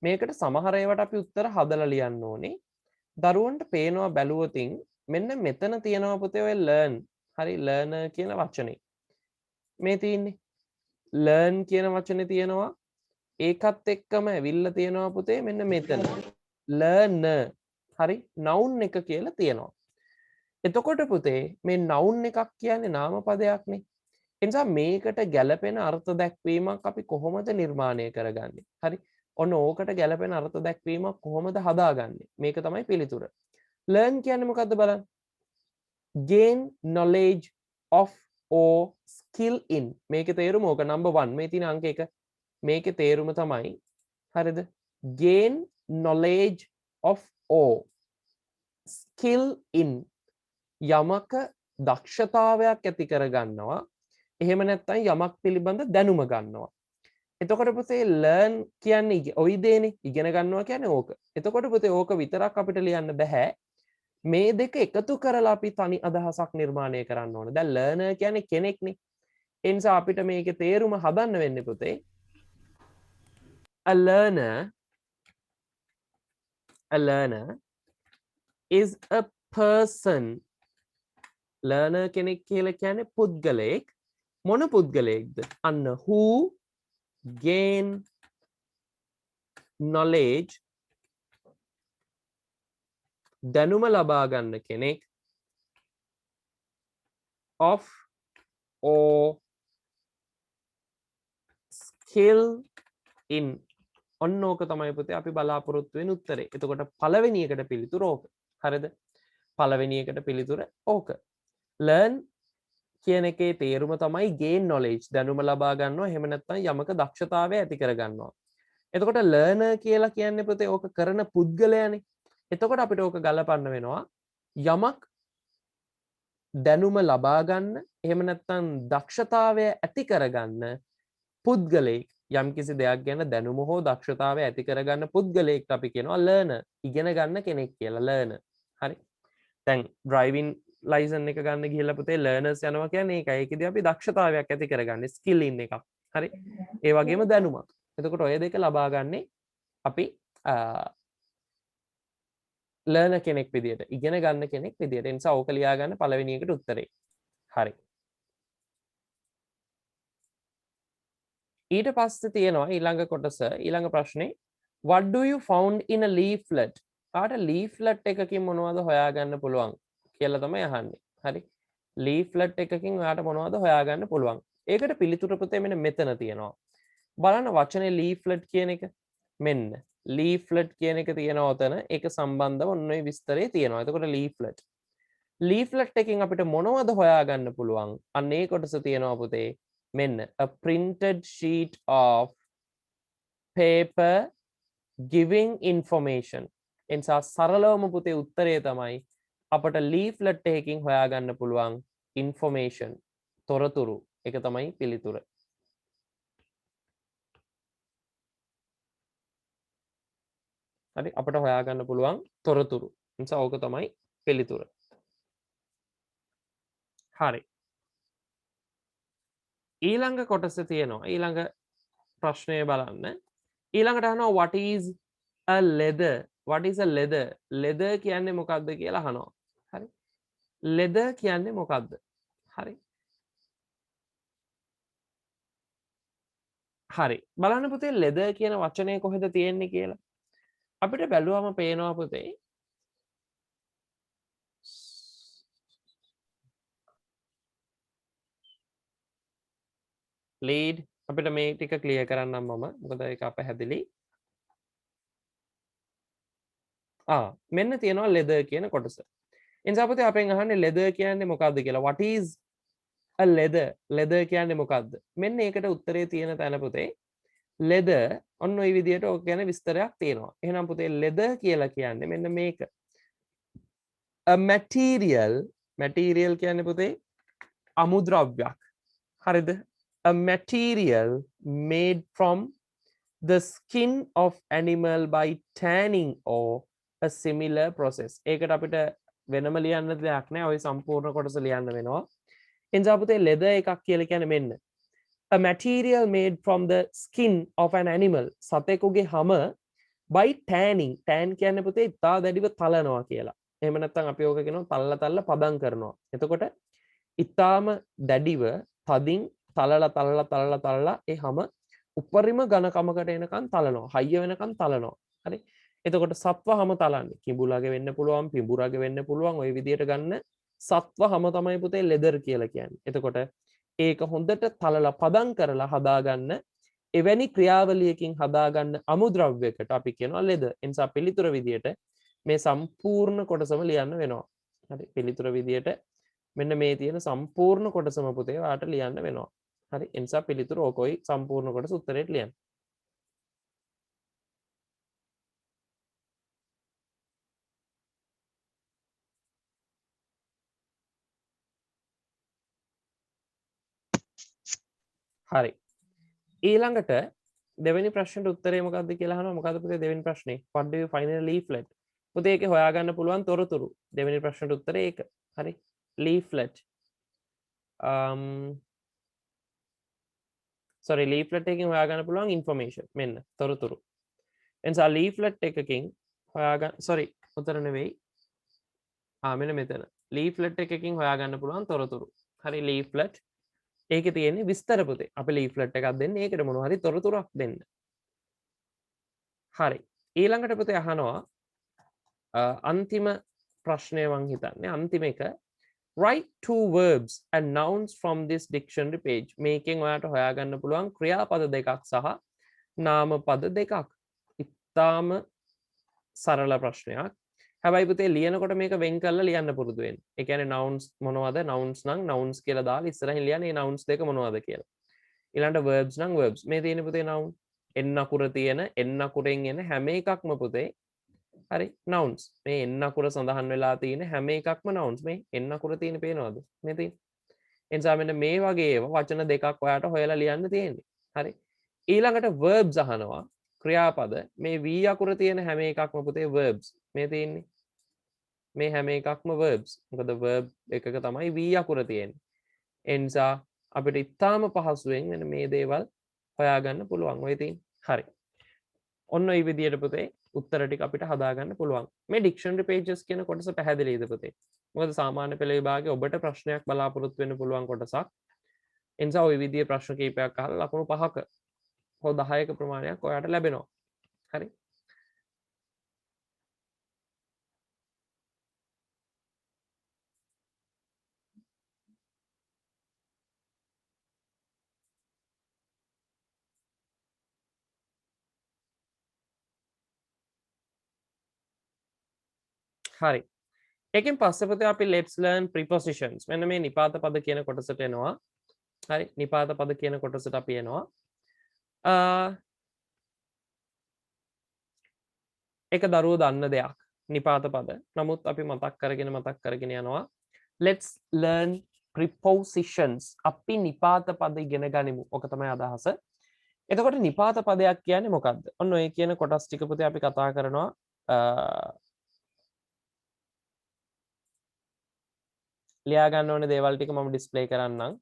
මේකට සමහර ඒවාට අපි උත්තර හදලා ලියන්න ඕනේ. දරුවන්ට පේනවා බැලුවොතින් මෙන්න මෙතන තියෙනවා පුතේ ඔය learn. හරි learner කියන වචනේ. මේ තියෙන්නේ. learn කියන වචනේ තියෙනවා. ඒකත් එක්කම ඇවිල්ලා තියෙනවා පුතේ මෙන්න මෙතන. learner. හරි noun එක කියලා තියෙනවා. එතකොට පුතේ මේ noun එකක් කියන්නේ නාම පදයක්නේ. ඒ නිසා මේකට ගැළපෙන අර්ථ දැක්වීමක් අපි කොහොමද නිර්මාණය කරගන්නේ? හරි. ඔන්න ඕකට ගැලපෙන අර්ථ දැක්වීමක් කොහොමද හදාගන්නේ? මේක තමයි පිළිතුර. learn කියන්නේ මොකද්ද බලන්න. gain knowledge of or skill in. මේකේ තේරුම ඕක number 1 මේ තියෙන අංක 1. මේකේ තේරුම තමයි හරිද? gain knowledge of or skill in. යමක දක්ෂතාවයක් ඇති කර ගන්නවා. එහෙම නැත්නම් යමක් පිළිබඳ දැනුම ගන්නවා. එතකොට පුතේ learn කියන්නේ ওই දේනේ ඉගෙන ගන්නවා කියන්නේ ඕක. එතකොට පුතේ ඕක විතරක් අපිට ලියන්න බෑ. මේ දෙක එකතු කරලා අපි තනි අදහසක් නිර්මාණය කරන්න ඕන. දැන් learner කියන්නේ කෙනෙක්නේ. ඒ නිසා අපිට මේකේ තේරුම හදන්න වෙන්නේ පුතේ. A learner is a person. learner කෙනෙක් කියලා කියන්නේ පුද්ගලයෙක්. මොන පුද්ගලයෙක්ද? අන්න who gain knowledge දැනුම ලබා ගන්න කෙනෙක් of or skill in. ඔන්න ඕක තමයි පුතේ අපි බලාපොරොත්තු වෙන උත්තරේ. එතකොට පළවෙනි එකට පිළිතුර ඕක. හරිද? පළවෙනි එකට පිළිතුර ඕක. learn කියන එකේ තේරුම තමයි gain knowledge දැනුම ලබා ගන්නවා. එහෙම නැත්නම් යමක දක්ෂතාවය ඇති කර ගන්නවා. එතකොට learner කියලා කියන්නේ පුතේ ඕක කරන පුද්ගලයානේ. එතකොට අපිට ඕක ගලපන්න වෙනවා යමක් දැනුම ලබා ගන්න එහෙම නැත්නම් දක්ෂතාවය ඇති කරගන්න පුද්ගලයෙක් යම්කිසි දෙයක් ගැන දැනුම හෝ දක්ෂතාවය ඇති කරගන්න පුද්ගලයෙක්ට අපි කියනවා learner ඉගෙන ගන්න කෙනෙක් කියලා learner. හරි. දැන් driving license එක ගන්න ගිහලා පුතේ learners යනවා කියන්නේ ඒකයි. ඒකෙදි අපි දක්ෂතාවයක් ඇති කරගන්නේ skill in එකක්. හරි. ඒ වගේම දැනුමක්. එතකොට ඔය දෙක ලබා ගන්නේ අපි learner කෙනෙක් විදියට ඉගෙන ගන්න කෙනෙක් විදියට. ඒ නිසා ඕක ලියා ගන්න පළවෙනි එකට උත්තරේ. හරි. ඊට පස්සේ තියෙනවා ඊළඟ කොටස ඊළඟ ප්‍රශ්නේ what do you found in a leaflet? ආට leaflet එකකින් මොනවද හොයාගන්න පුළුවන් කියලා තමයි අහන්නේ. හරි. leaflet එකකින් ඔයාට මොනවද හොයාගන්න පුළුවන්? ඒකට පිළිතුර පුතේ මෙන්න මෙතන තියෙනවා. බලන්න වචනේ leaflet කියන එක මෙන්න leaflet කියන එක තියෙනවා උතන ඒක සම්බන්ධව ඔන්න ඔය විස්තරේ තියෙනවා. එතකොට leaflet එකකින් අපිට මොනවද හොයාගන්න පුළුවන්? අන්න ඒ කොටස තියෙනවා පුතේ. මෙන්න a printed sheet of paper giving information. එනිසා සරලවම පුතේ උත්තරේ තමයි අපට leaflet එකකින් හොයාගන්න පුළුවන් information තොරතුරු. ඒක තමයි පිළිතුර. හරි අපට හොයාගන්න පුළුවන් තොරතුරු. නිසා ඕක තමයි පිළිතුර. හරි. ඊළඟ කොටසේ තියෙනවා ඊළඟ ප්‍රශ්නය බලන්න. ඊළඟට අහනවා what is a leather? What is a leather? leather කියන්නේ මොකක්ද කියලා අහනවා. හරි. leather කියන්නේ මොකක්ද? හරි. හරි. බලන්න පුතේ leather කියන වචනය කොහෙද තියෙන්නේ කියලා. අපිට බැලුවම පේනවා පුතේ lead අපිට මේ ටික ක්ලියර් කරන්නම් මම. මොකද ඒක අපහැදිලි. මෙන්න තියෙනවා leather කියන කොටස. එනිසා පුතේ අපෙන් අහන්නේ leather කියන්නේ මොකක්ද කියලා. what is a leather? leather කියන්නේ මොකක්ද? මෙන්න ඒකට උත්තරේ තියෙන තැන පුතේ leather ඔන්න ඔය විදිහට ඔක ගැන විස්තරයක් තියෙනවා. එහෙනම් පුතේ leather කියලා කියන්නේ මෙන්න මේක. a material කියන්නේ පුතේ අමුද්‍රව්‍යයක්. හරිද? a material made from the skin of animal by tanning or a similar process. ඒකට අපිට වෙනම ලියන්න දෙයක් නෑ. ඔය සම්පූර්ණ කොටස ලියන්න වෙනවා. එනිසා පුතේ leather එකක් කියලා කියන්නේ මෙන්න a material made from the skin of an animal. සතෙකුගේ හම by tanning. tan කියන්නේ පුතේ ඉතා දැඩිව තලනවා කියලා. එහෙම නැත්නම් අපි ඕක කියනවා තල්ල පදම් කරනවා. එතකොට ඉතාම දැඩිව තදින් තලලා ඒ හැම උපරිම ඝනකමකට එනකන් තලනවා. හයිය වෙනකන් තලනවා. හරි. එතකොට සත්ව හැම තලන්නේ. කිඹුලාගේ වෙන්න පුළුවන්, පිඹුරාගේ වෙන්න පුළුවන්. ওই විදියට ගන්න සත්ව හැම තමයි පුතේ ලෙදර් කියලා කියන්නේ. එතකොට ඒක හොඳට තලලා පදම් කරලා හදාගන්න එවැනි ක්‍රියාවලියකින් හදාගන්න අමුද්‍රව්‍යයකට අපි කියනවා leather. ඒ නිසා පිළිතුර විදියට මේ සම්පූර්ණ කොටසම ලියන්න වෙනවා. හරි පිළිතුර විදියට මෙන්න මේ තියෙන සම්පූර්ණ කොටසම පුතේ ඔයාලට ලියන්න වෙනවා. හරි ඒ නිසා පිළිතුර ඕකෝයි සම්පූර්ණ කොටස උත්තරේට ලියන්න. හරි ඊළඟට දෙවෙනි ප්‍රශ්නෙට උත්තරේ මොකක්ද කියලා අහනවා. මොකද්ද පුතේ දෙවෙනි ප්‍රශ්නේ? what do you find in a leaflet? පුතේ ඒකේ හොයාගන්න පුළුවන් තොරතුරු. දෙවෙනි ප්‍රශ්නෙට උත්තරේ ඒක. හරි leaflet. sorry leaflet එකකින් හොයාගන්න පුළුවන් information මෙන්න තොරතුරු. එනිසා leaflet එකකින් හොයාගන්න sorry උත්තර නෙවෙයි. මෙන්න මෙතන. leaflet එකකින් හොයාගන්න පුළුවන් තොරතුරු. හරි leaflet ඒකේ තියෙන්නේ විස්තර පුතේ. අපි leaflet එකක් දෙන්නේ ඒකට මොනවා හරි තොරතුරක් දෙන්න. හරි. ඊළඟට පුතේ අහනවා අන්තිම ප්‍රශ්නය මං හිතන්නේ අන්තිම එක write two verbs and nouns from this dictionary page. මේකෙන් ඔයාලට හොයාගන්න පුළුවන් ක්‍රියාපද දෙකක් සහ නාමපද දෙකක්. ඉතාම සරල ප්‍රශ්නයක්. හැබැයි පුතේ ලියනකොට මේක වෙන් කරලා ලියන්න පුරුදු වෙන්න. ඒ කියන්නේ nouns මොනවද? nouns නම් nouns කියලා දාලා ඉස්සරහින් ලියන්නේ මේ nouns දෙක මොනවද කියලා. ඊළඟට verbs නම් verbs. මේ තියෙන පුතේ noun. එන් අකුර තියෙන එන් අකුරෙන් එන හැම එකක්ම පුතේ හරි nouns. මේ එන් අකුර සඳහන් වෙලා තියෙන හැම එකක්ම nouns. මේ එන් අකුර තියෙන පේනවද? මේ තියෙන. එනිසා මෙන්න මේ වගේ ඒවා වචන දෙකක් ඔයාලට හොයලා ලියන්න තියෙන්නේ. හරි. ඊළඟට verbs අහනවා. ක්‍රියාපද මේ v අකුර තියෙන හැම එකක්ම පුතේ verbs. මේ තියෙන්නේ. මේ හැම එකක්ම verbs. මොකද verb එකක තමයි v අකුර තියෙන්නේ. ඒ නිසා අපිට ඉතාම පහසුවෙන් මෙන්න මේ දේවල් හොයාගන්න පුළුවන්. ඔය තියෙන්නේ. හරි. ඔන්න ඔය විදියට පුතේ උත්තර ටික අපිට හදාගන්න පුළුවන්. මේ dictionary pages කියන කොටස පැහැදිලිද පුතේ? මොකද සාමාන්‍ය පෙළ විභාගයේ ඔබට ප්‍රශ්නයක් බලාපොරොත්තු වෙන්න පුළුවන් කොටසක්. ඒ නිසා ওই විදියේ ප්‍රශ්න කීපයක් අහලා ලකුණු 5ක හෝ 10ක ප්‍රමාණයක් ඔයාලට ලැබෙනවා. හරි. හරි. ඒකෙන් පස්සේ පුතේ අපි let's learn prepositions. මෙන්න මේ නිපාත පද කියන කොටසට එනවා. හරි. නිපාත පද කියන කොටසට අපි එනවා. ඒක දරුවෝ දන්න දෙයක්. නිපාත පද. නමුත් අපි මතක් කරගෙන යනවා. Let's learn prepositions. අපි නිපාත පද ඉගෙන ගනිමු. ඔක තමයි අදහස. එතකොට නිපාත පදයක් කියන්නේ මොකක්ද? ඔන්න ඔය කියන කොටස් ටික පුතේ අපි කතා කරනවා. ලියා ගන්න ඕනේ දේවල් ටික මම ඩිස්ප්ලේ කරන්නම්.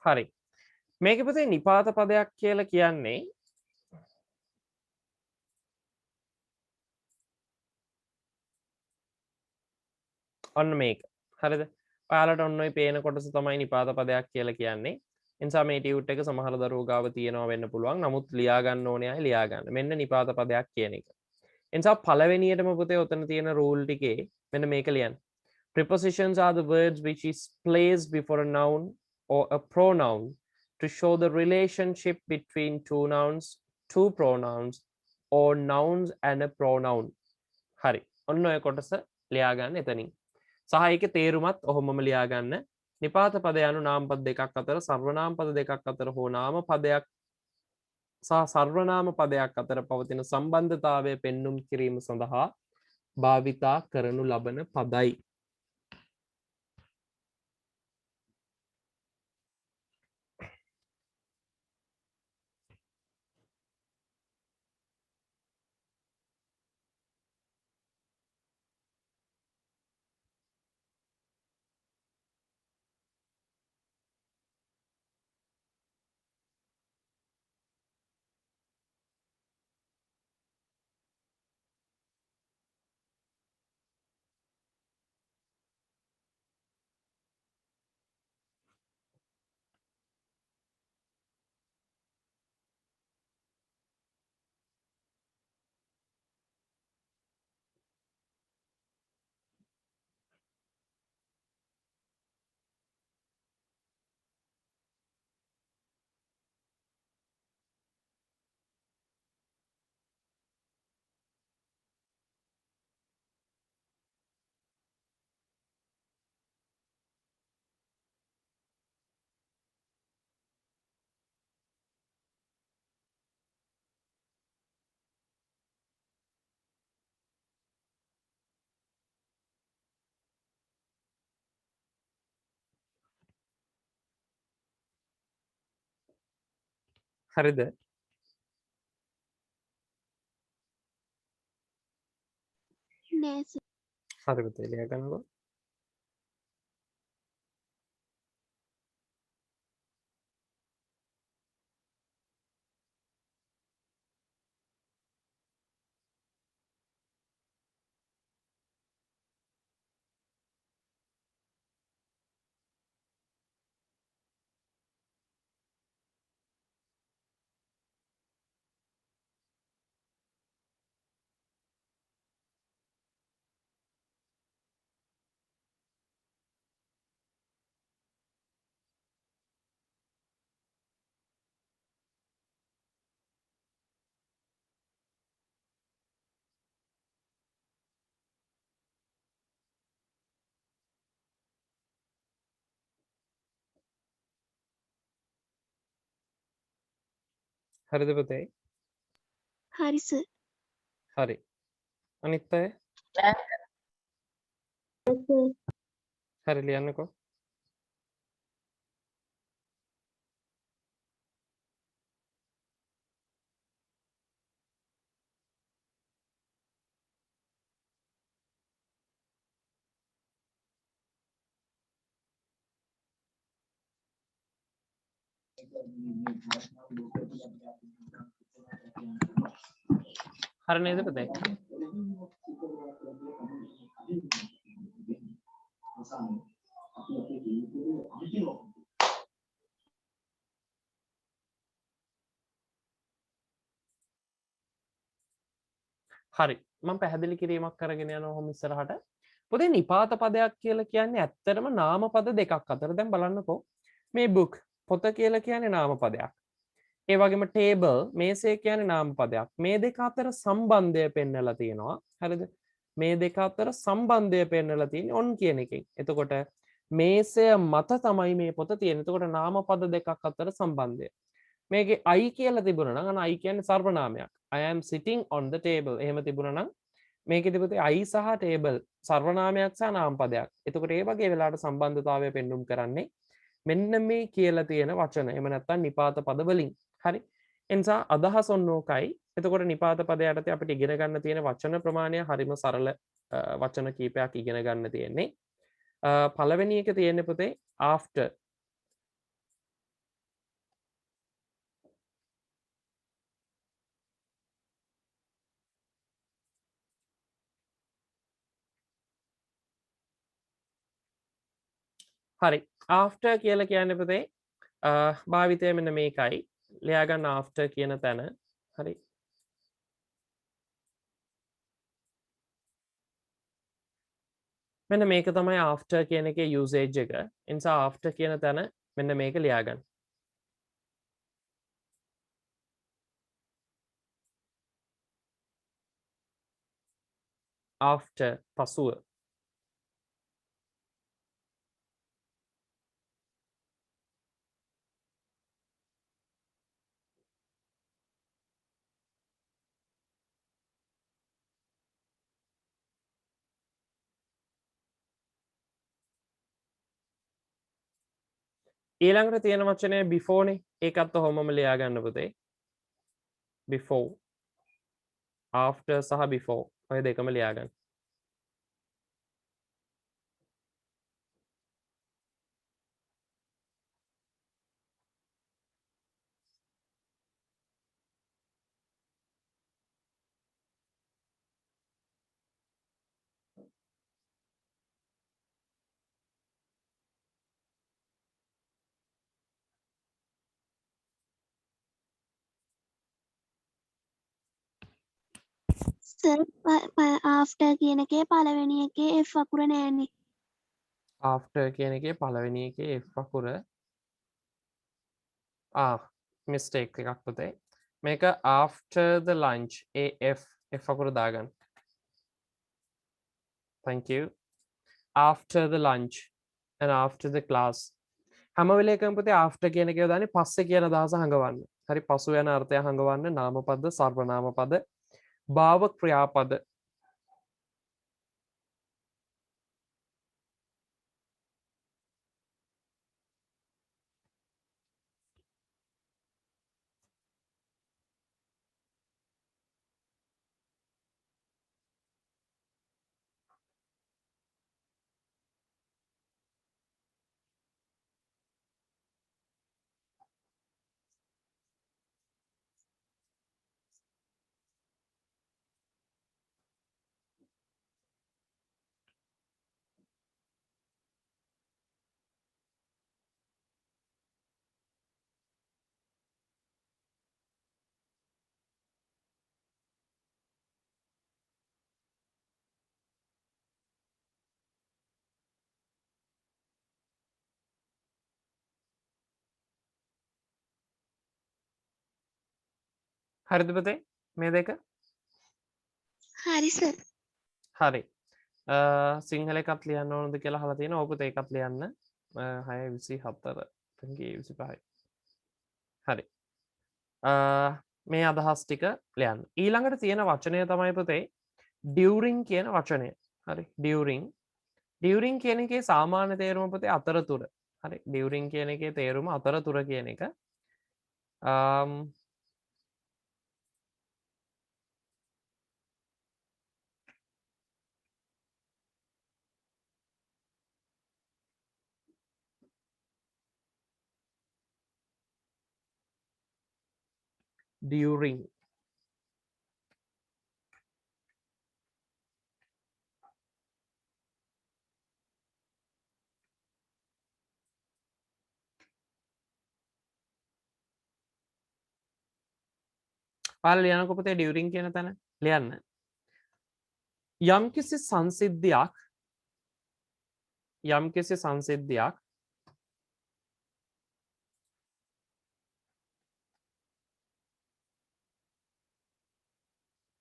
හරි. මේක පුතේ නිපාත පදයක් කියලා කියන්නේ ඔන්න මේක. හරිද? ඔයාලට ඔන්න ඔය පේන කොටස තමයි නිපාත පදයක් කියලා කියන්නේ. ඒ නිසා මේ ටියුට් එක සමහර දරුවෝ ගාව තියෙනවා වෙන්න පුළුවන්. නමුත් ලියා ගන්න ඕනේ අය ලියා ගන්න. මෙන්න නිපාත පදයක් කියන එක. ඒ නිසා පළවෙනියටම පුතේ ඔතන තියෙන රූල් ටිකේ මෙන්න මේක ලියන්න. Prepositions are the words which is placed before a noun or a pronoun to show the relationship between two nouns, two pronouns, or nouns and a pronoun. හරි. ඔන්න ඔය කොටස ලියා ගන්න එතනින්. සහ ඒකේ තේරුමත් ඔහොමම ලියා ගන්න. නිපාත පද යනු නාම පද දෙකක් අතර සර්වනාම පද දෙකක් අතර හෝ නාම පදයක් සහ සර්වනාම පදයක් අතර පවතින සම්බන්ධතාවය පෙන්눔 කිරීම සඳහා භාවිතා කරනු ලබන පදයි. හරිද? නෑ සර්. හරි පුතේ ලියා ගන්නකො. හරිද පුතේ? හරි සර්. හරි. අනිත් අය හරි ලියන්නකෝ. හරි නේද පුතේ? හරි. මම පැහැදිලි කිරීමක් කරගෙන යනවා ඔහොම ඉස්සරහට. පුතේ නිපාත පදයක් කියලා කියන්නේ ඇත්තටම නාම පද දෙකක් අතර. දැන් බලන්නකෝ. මේ book පොත කියලා කියන්නේ නාම පදයක්. ඒ වගේම table මේසය කියන්නේ නාම පදයක්. මේ දෙක අතර සම්බන්ධය පෙන්වලා තියෙනවා. හරිද? මේ දෙක අතර සම්බන්ධය පෙන්වලා තියෙන්නේ ඔන් කියන එකෙන්. එතකොට මේසය මත තමයි මේ පොත තියෙන්නේ. එතකොට නාම පද දෙකක් අතර සම්බන්ධය. මේකේ I කියලා තිබුණා නම් I කියන්නේ සර්වනාමයක්. I am sitting on the table. එහෙම තිබුණා නම් මේකෙදි පුතේ I සහ table සර්වනාමයක් සහ නාම පදයක්. එතකොට ඒ වගේ වෙලාවට සම්බන්ධතාවය පෙන්눔 කරන්නේ මෙන්න මේ කියලා තියෙන වචන. එහෙම නැත්නම් නිපාත පද වලින්. හරි. එනිසා අදහස ඔන්නෝකයි. එතකොට නිපාත පද යටතේ අපිට ඉගෙන ගන්න තියෙන වචන ප්‍රමාණය හරිම සරල වචන කීපයක් ඉගෙන ගන්න තියෙන්නේ. පළවෙනි එක තියෙන්නේ පුතේ after. හරි. after කියලා කියන්නේ පුතේ භාවිතය මෙන්න මේකයි. ලියා ගන්න after කියන තැන. හරි. මෙන්න මේක තමයි after කියන එකේ usage එක. ඒ නිසා after කියන තැන මෙන්න මේක ලියා ගන්න. after පසුව. ඊළඟට තියෙන වචනය before නේ. ඒකත් ඔහොමම ලියා ගන්න පුතේ. before after සහ before ඔය දෙකම ලියා ගන්න. සර් ආෆ්ටර් කියන එකේ පළවෙනි එකේ F අකුර නෑනේ. after කියන එකේ පළවෙනි එකේ F අකුර mistake එකක් පුතේ. මේක after the lunch F අකුර දාගන්න. thank you. after the lunch and after the class හැම වෙලේකම පුතේ after කියන එක යොදන්නේ පස්සේ කියන අදහස හඟවන්න. හරි පසු යන අර්ථය හඟවන්න නාමපද සර්වනාම පද භාව ක්‍රියාපද හරිද පුතේ මේ දෙක? හරි සර්. හරි. සිංහල එකත් ලියන්න ඕනද කියලා අහලා තියෙනවා. ඔව් පුතේ ඒකත් ලියන්න. 6:24 ගේ 25යි. හරි. මේ අදහස් ටික ලියන්න. ඊළඟට තියෙන වචනය තමයි පුතේ during කියන වචනය. හරි. during කියන එකේ සාමාන්‍ය තේරුම පුතේ අතරතුර. හරි. during කියන එකේ තේරුම අතරතුර කියන එක. during ඔයාලා ලියනකො පුතේ during කියන තැන ලියන්න. යම්කිසි සංසිද්ධියක්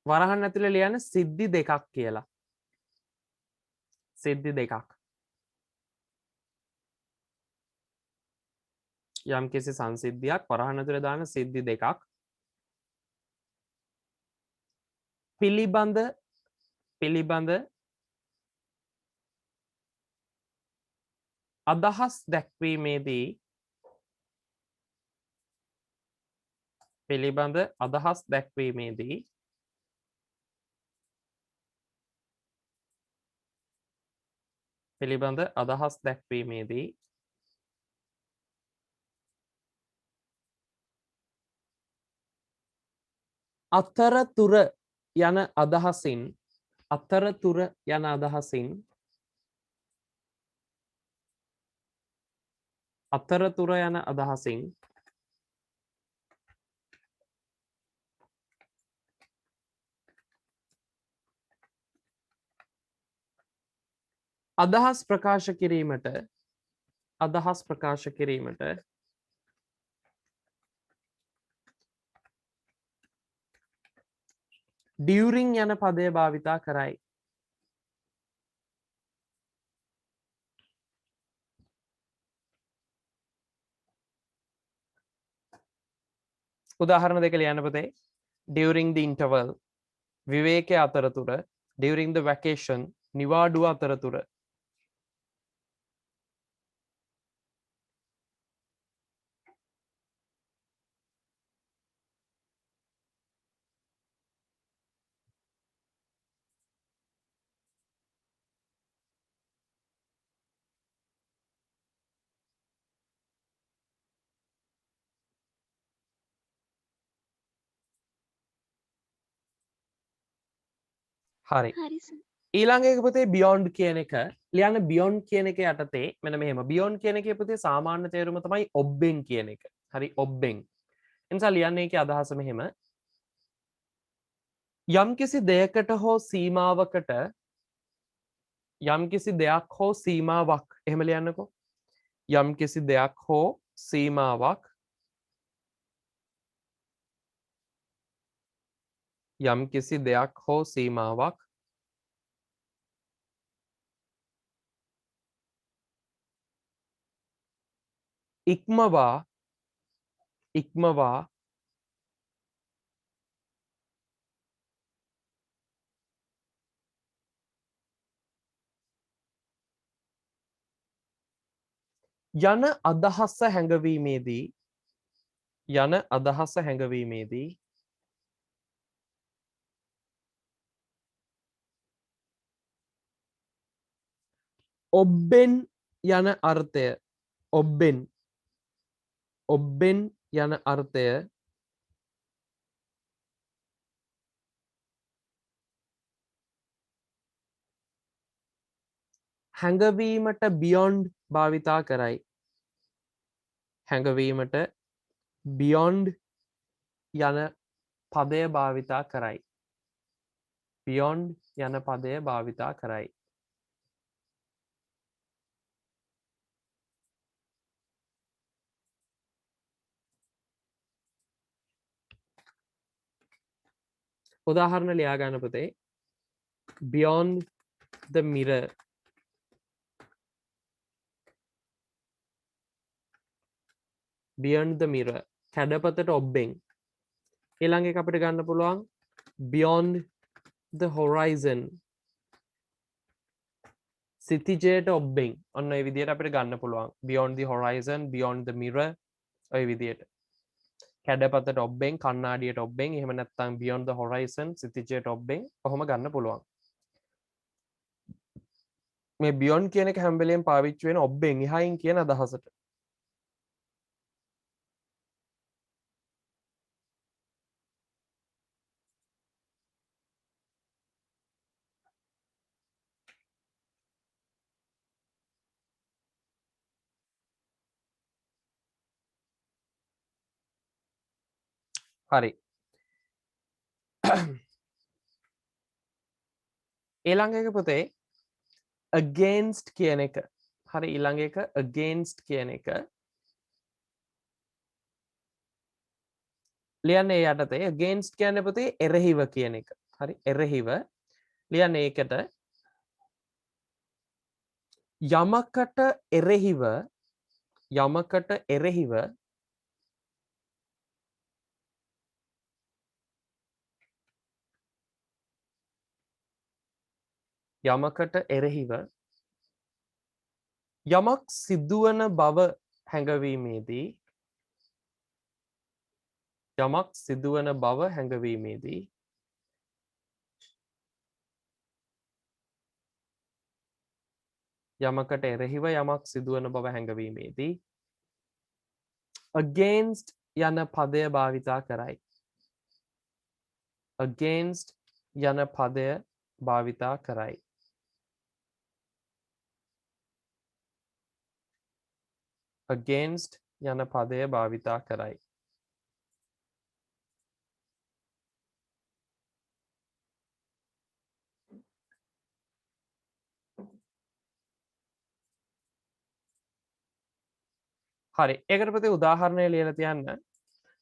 වරහන් ඇතුලේ ලියන්න සිද්ධි දෙකක් කියලා. සිද්ධි දෙකක්. යම්කිසි සංසිද්ධියක් වරහන් ඇතුලේ දාන සිද්ධි දෙකක් පිළිබඳ අදහස් දැක්වීමේදී අතරතුර යන අදහසින් අදහස් ප්‍රකාශ කිරීමට during යන පදය භාවිතා කරයි. උදාහරණ දෙක ලියන්න පුතේ. during the interval විවේකය අතරතුර, during the vacation නිවාඩුව අතරතුර. හරි. හරි සර්. ඊළඟ එක පුතේ beyond කියන එක ලියන්න. beyond කියන එක යටතේ මෙන්න මෙහෙම beyond කියන එකේ පුතේ සාමාන්‍ය තේරුම තමයි ඔබ්බෙන් කියන එක. හරි ඔබ්බෙන්. එනිසා ලියන්නේ ඒකේ අදහස මෙහෙම. යම්කිසි දෙයකට හෝ සීමාවකට යම්කිසි දෙයක් හෝ සීමාවක් එහෙම ලියන්නකෝ. යම්කිසි දෙයක් හෝ සීමාවක් ඉක්මවා යන අදහස හැඟවීමේදී ඔබ්බෙන් යන අර්ථය හැඟවීමට beyond භාවිතා කරයි. හැඟවීමට beyond යන පදය භාවිතා කරයි. උදාහරණ ලියා ගන්න පුතේ. beyond the mirror. beyond the mirror. කැඩපතට ඔබ්බෙන්. ඊළඟ එක අපිට ගන්න පුළුවන් beyond the horizon. සිතිජයට ඔබ්බෙන්. ඔන්න ඒ විදිහට අපිට ගන්න පුළුවන්. beyond the horizon, beyond the mirror ඔය විදිහට. කැඩපතට ඔබ්බෙන්, කණ්ණාඩියට ඔබ්බෙන්, එහෙම නැත්නම් beyond the horizon, සිතිජයට ඔබ්බෙන් කොහොම ගන්න පුළුවන්. මේ beyond කියන එක හැම වෙලෙම පාවිච්චි වෙන ඔබ්බෙන් එහායින් කියන අදහසට. හරි. ඊළඟ එක පුතේ against කියන එක. හරි ඊළඟ එක against කියන එක. ලියන්නේ යටතේ against කියන්නේ පුතේ එරෙහිව කියන එක. හරි එරෙහිව. ලියන්නේ ඒකට යමකට එරෙහිව යමකට එරෙහිව යමකට එරෙහිව යමක් සිදුවන බව හැඟවීමේදී යමක් සිදුවන බව හැඟවීමේදී යමකට එරෙහිව යමක් සිදුවන බව හැඟවීමේදී against යන පදය භාවිතා කරයි. against යන පදය භාවිතා කරයි. against යන පදය භාවිතා කරයි. හරි ඒකට ප්‍රති උදාහරණය ලියලා තියන්න.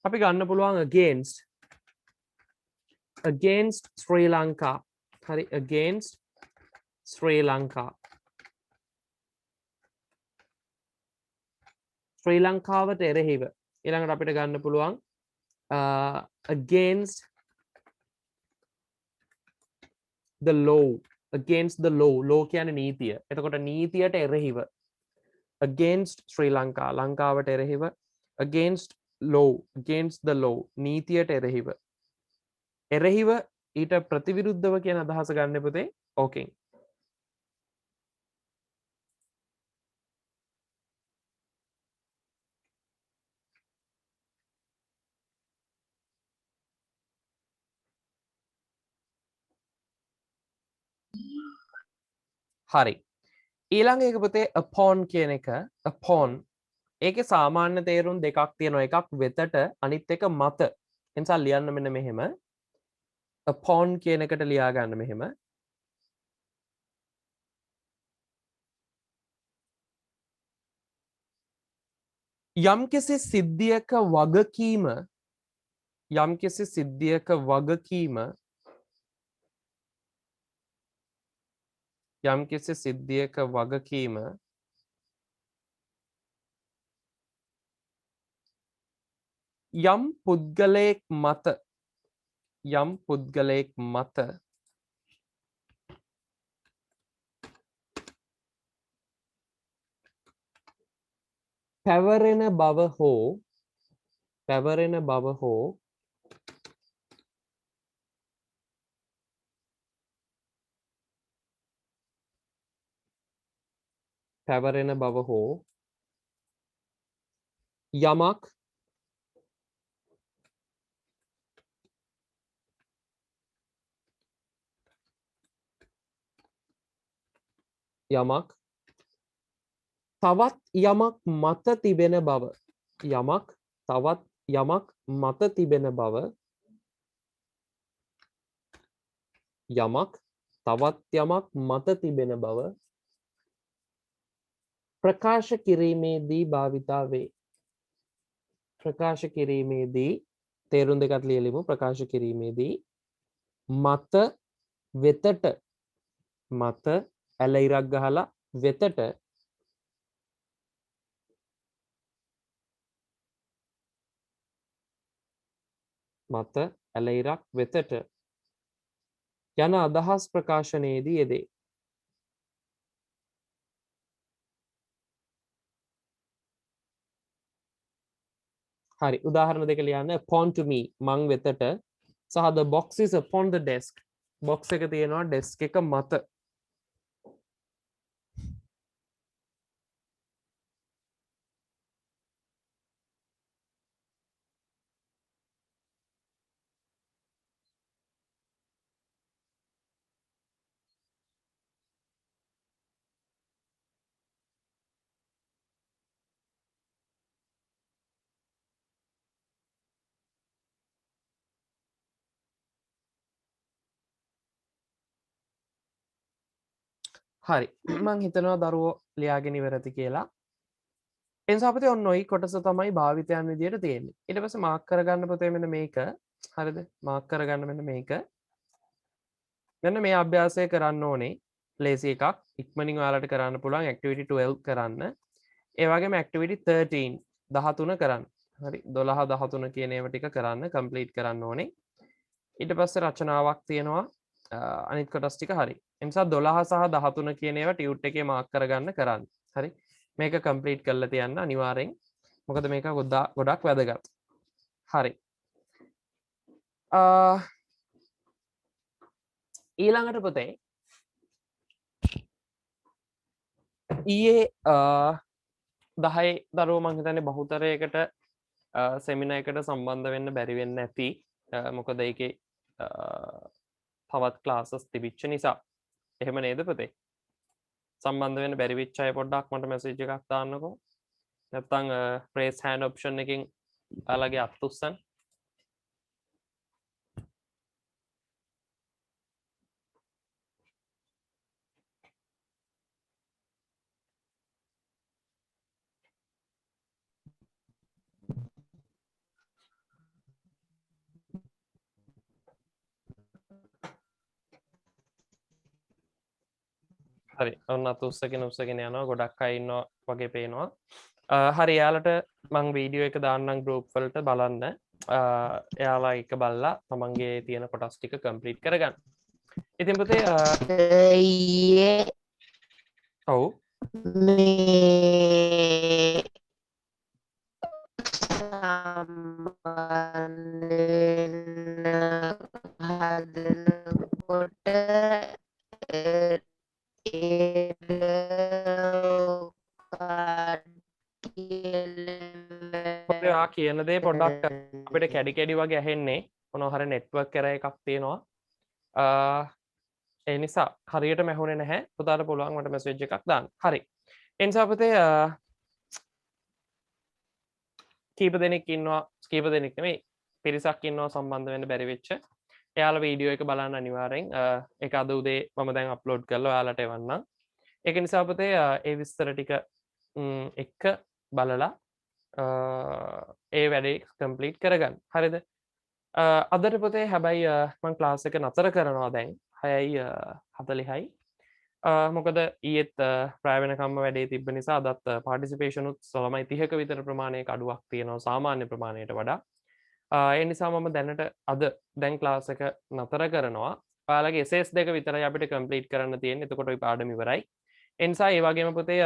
අපි ගන්න පුළුවන් against Sri Lanka. හරි against Sri Lanka. ශ්‍රී ලංකාවට එරෙහිව ඊළඟට අපිට ගන්න පුළුවන් against the law. against the law කියන්නේ නීතිය. එතකොට නීතියට එරෙහිව against Sri Lanka ලංකාවට එරෙහිව against the law නීතියට එරෙහිව එරෙහිව ඊට ප්‍රතිවිරුද්ධව කියන අදහස ගන්න පුතේ ඕකෙන්. හරි ඊළඟ එක පුතේ upon කියන එක upon ඒකේ සාමාන්‍ය තේරුම් දෙකක් තියෙනවා. එකක් වෙතට අනිත් එක මත. එනිසා ලියන්න මෙන්න මෙහෙම upon කියන එකට ලියා ගන්න මෙහෙම යම්කිසි සිද්ධියක වගකීම යම්කිසි සිද්ධියක වගකීම යම්කිසි සිද්ධියක වගකීම යම් පුද්ගලයෙක් මත පැවරෙන බව හෝ පැවරෙන බව හෝ යමක් තවත් යමක් මත තිබෙන බව යමක් තවත් යමක් මත තිබෙන බව යමක් තවත් යමක් මත තිබෙන බව ප්‍රකාශ කිරීමේදී භාවිතා වේ. ප්‍රකාශ කිරීමේදී තේරුම් දෙකක් ලියලිමු. ප්‍රකාශ කිරීමේදී මත වෙතට මත ඇල ඉරක් ගහලා වෙතට මත ඇල ඉරක් වෙතට යන අදහස් ප්‍රකාශනයේදී යෙදේ. හරි උදාහරණ දෙක ලියන්න upon to me මං වෙතට සහ the box is upon the desk box එක තියෙනවා desk එක මත. හරි මං හිතනවා දරුවෝ ලියාගෙන ඉවරති කියලා. එනිසා අපිට ඔන්න ඔයි කොටස තමයි භාවිතයන් විදියට තියෙන්නේ. ඊට පස්සේ මාක් කරගන්න පුතේ මෙන්න මේක. හරිද? මාක් කරගන්න මෙන්න මේක. මෙන්න මේ අභ්‍යාසය කරන්න ඕනේ. ලේසි එකක්. ඉක්මනින් ඔයාලට කරන්න පුළුවන් activity 12 කරන්න. ඒ වගේම activity 13 13 කරන්න. හරි 12 13 කියන ඒවා ටික කරන්න complete කරන්න ඕනේ. ඊට පස්සේ රචනාවක් තියෙනවා අනිත් කොටස් ටික හරි. ඒ නිසා 12 සහ 13 කියන ඒවා ටියුට් එකේ මාක් කරගන්න කරන්න. හරි. මේක complete කරලා තියන්න අනිවාර්යෙන්. මොකද මේක ගොඩක් වැදගත්. හරි. ඊළඟට පුතේ ඊයේ 10 දරුවෝ මං හිතන්නේ බහුතරයකට සෙමිනාර් එකට සම්බන්ධ වෙන්න බැරි වෙන්න ඇති. මොකද ඒකේ තවත් ක්ලාසස් තිබිච්ච නිසා. එහෙම නේද පුතේ? සම්බන්ධ වෙන්න බැරි වෙච්ච අය පොඩ්ඩක් මට මැසේජ් එකක් දාන්නකෝ. නැත්නම් raise hand option එකෙන් ඔයාලගේ අත් උස්සන්න. හරි ඔන්න අත උස්සගෙන යනවා ගොඩක් අය ඉන්නවා වගේ පේනවා. හරි එයාලට මං වීඩියෝ එක දාන්නම් ගෲප් වලට බලන්න. එයාලා එක බලලා තමන්ගේ තියෙන කොටස් ටික කම්ප්ලීට් කරගන්න. ඉතින් පුතේ ඊයේ ඔව් මේ සම්බන්ධ හදනකොට ඔයා කියන දේ පොඩ්ඩක් අපිට කැඩි කැඩි වගේ ඇහෙන්නේ මොනවා හරි නෙට්වර්ක් error එකක් තියෙනවා. ඒ නිසා හරියටම ඇහුනේ නැහැ. පුතාට පුළුවන් මට මැසේජ් එකක් දාන්න. හරි. ඒ නිසා පුතේ කීප දෙනෙක් ඉන්නවා කීප දෙනෙක් නෙමෙයි පිරිසක් ඉන්නවා සම්බන්ධ වෙන්න බැරි වෙච්ච. එයාලා වීඩියෝ එක බලන්න අනිවාර්යෙන්. ඒක අද උදේ මම දැන් අප්ලෝඩ් කරලා ඔයාලට එවන්නම්. ඒක නිසා පුතේ ඒ විස්තර ටික එක්ක බලලා ඒ වැඩේ කම්ප්ලීට් කරගන්න. හරිද? අදට පුතේ හැබැයි මම ක්ලාස් එක නතර කරනවා දැන් 6:40යි. මොකද ඊයේත් ප්‍රය වෙනකම්ම වැඩේ තිබ්බ නිසා අදත් පාර්ටිසිපේෂන් උත් 30ක විතර ප්‍රමාණයක අඩුවක් තියෙනවා සාමාන්‍ය ප්‍රමාණයට වඩා. ඒ නිසා මම දැනට අද දැන් ක්ලාස් එක නතර කරනවා. ඔයාලගේ SS දෙක විතරයි අපිට කම්ප්ලීට් කරන්න තියෙන්නේ. එතකොට ওই පාඩම ඉවරයි. ඒ නිසා ඒ වගේම පුතේ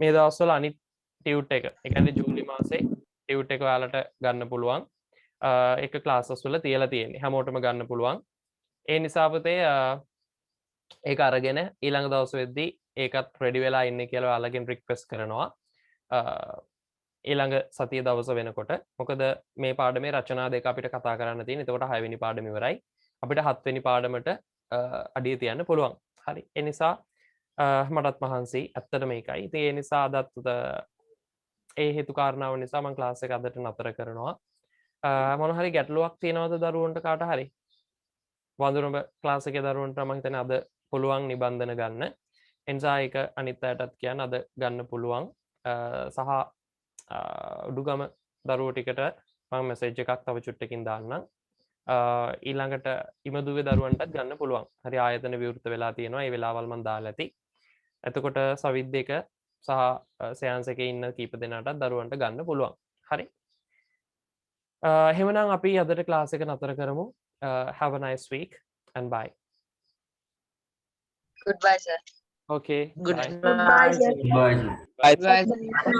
මේ දවස්වල අනිත් ටියුට් එක, ඒ කියන්නේ ජූලි මාසේ ටියුට් එක ඔයාලට ගන්න පුළුවන්. එක ක්ලාසස් වල තියලා තියෙන්නේ. හැමෝටම ගන්න පුළුවන්. ඒ නිසා පුතේ ඒක අරගෙන ඊළඟ දවස් වෙද්දී ඒකත් රෙඩි වෙලා ඉන්නේ කියලා ඔයාලගෙන් රික්වෙස්ට් කරනවා. ඊළඟ සතිය දවස වෙනකොට. මොකද මේ පාඩමේ රචනා දෙක අපිට කතා කරන්න තියෙන. එතකොට 6 වෙනි පාඩම ඉවරයි. අපිට 7 වෙනි පාඩමට අඩිය තියන්න පුළුවන්. හරි. ඒ නිසා මටත් මහන්සි ඇත්තට මේකයි. ඉතින් ඒ නිසා අදත් ඒ හේතු කාරණාව නිසා මම ක්ලාස් එක අදට නතර කරනවා. මොන හරි ගැටලුවක් තියෙනවද දරුවන්ට කාට හරි? වඳුරඹ ක්ලාස් එකේ දරුවන්ට මම හිතන්නේ අද පුළුවන් නිබන්ධන ගන්න. එනිසා ඒක අනිත් අයටත් කියන්න අද ගන්න පුළුවන්. සහ උඩුගම දරුවෝ ටිකට මම මැසේජ් එකක් තව චුට්ටකින් දාන්නම්. ඊළඟට ඉමදුවේ දරුවන්ටත් ගන්න පුළුවන්. හරි ආයතන විවෘත වෙලා තියෙනවා. ඒ වෙලාවල් මම දාලා ඇති. එතකොට සවිත් දෙක සහ සයන්ස් එකේ ඉන්න කීප දෙනාටත් දරුවන්ට ගන්න පුළුවන්. හරි. එහෙමනම් අපි අදට ක්ලාස් එක නතර කරමු. Have a nice week and bye. Goodbye, sir. Okay. Good bye. Goodbye, sir. Bye. Bye.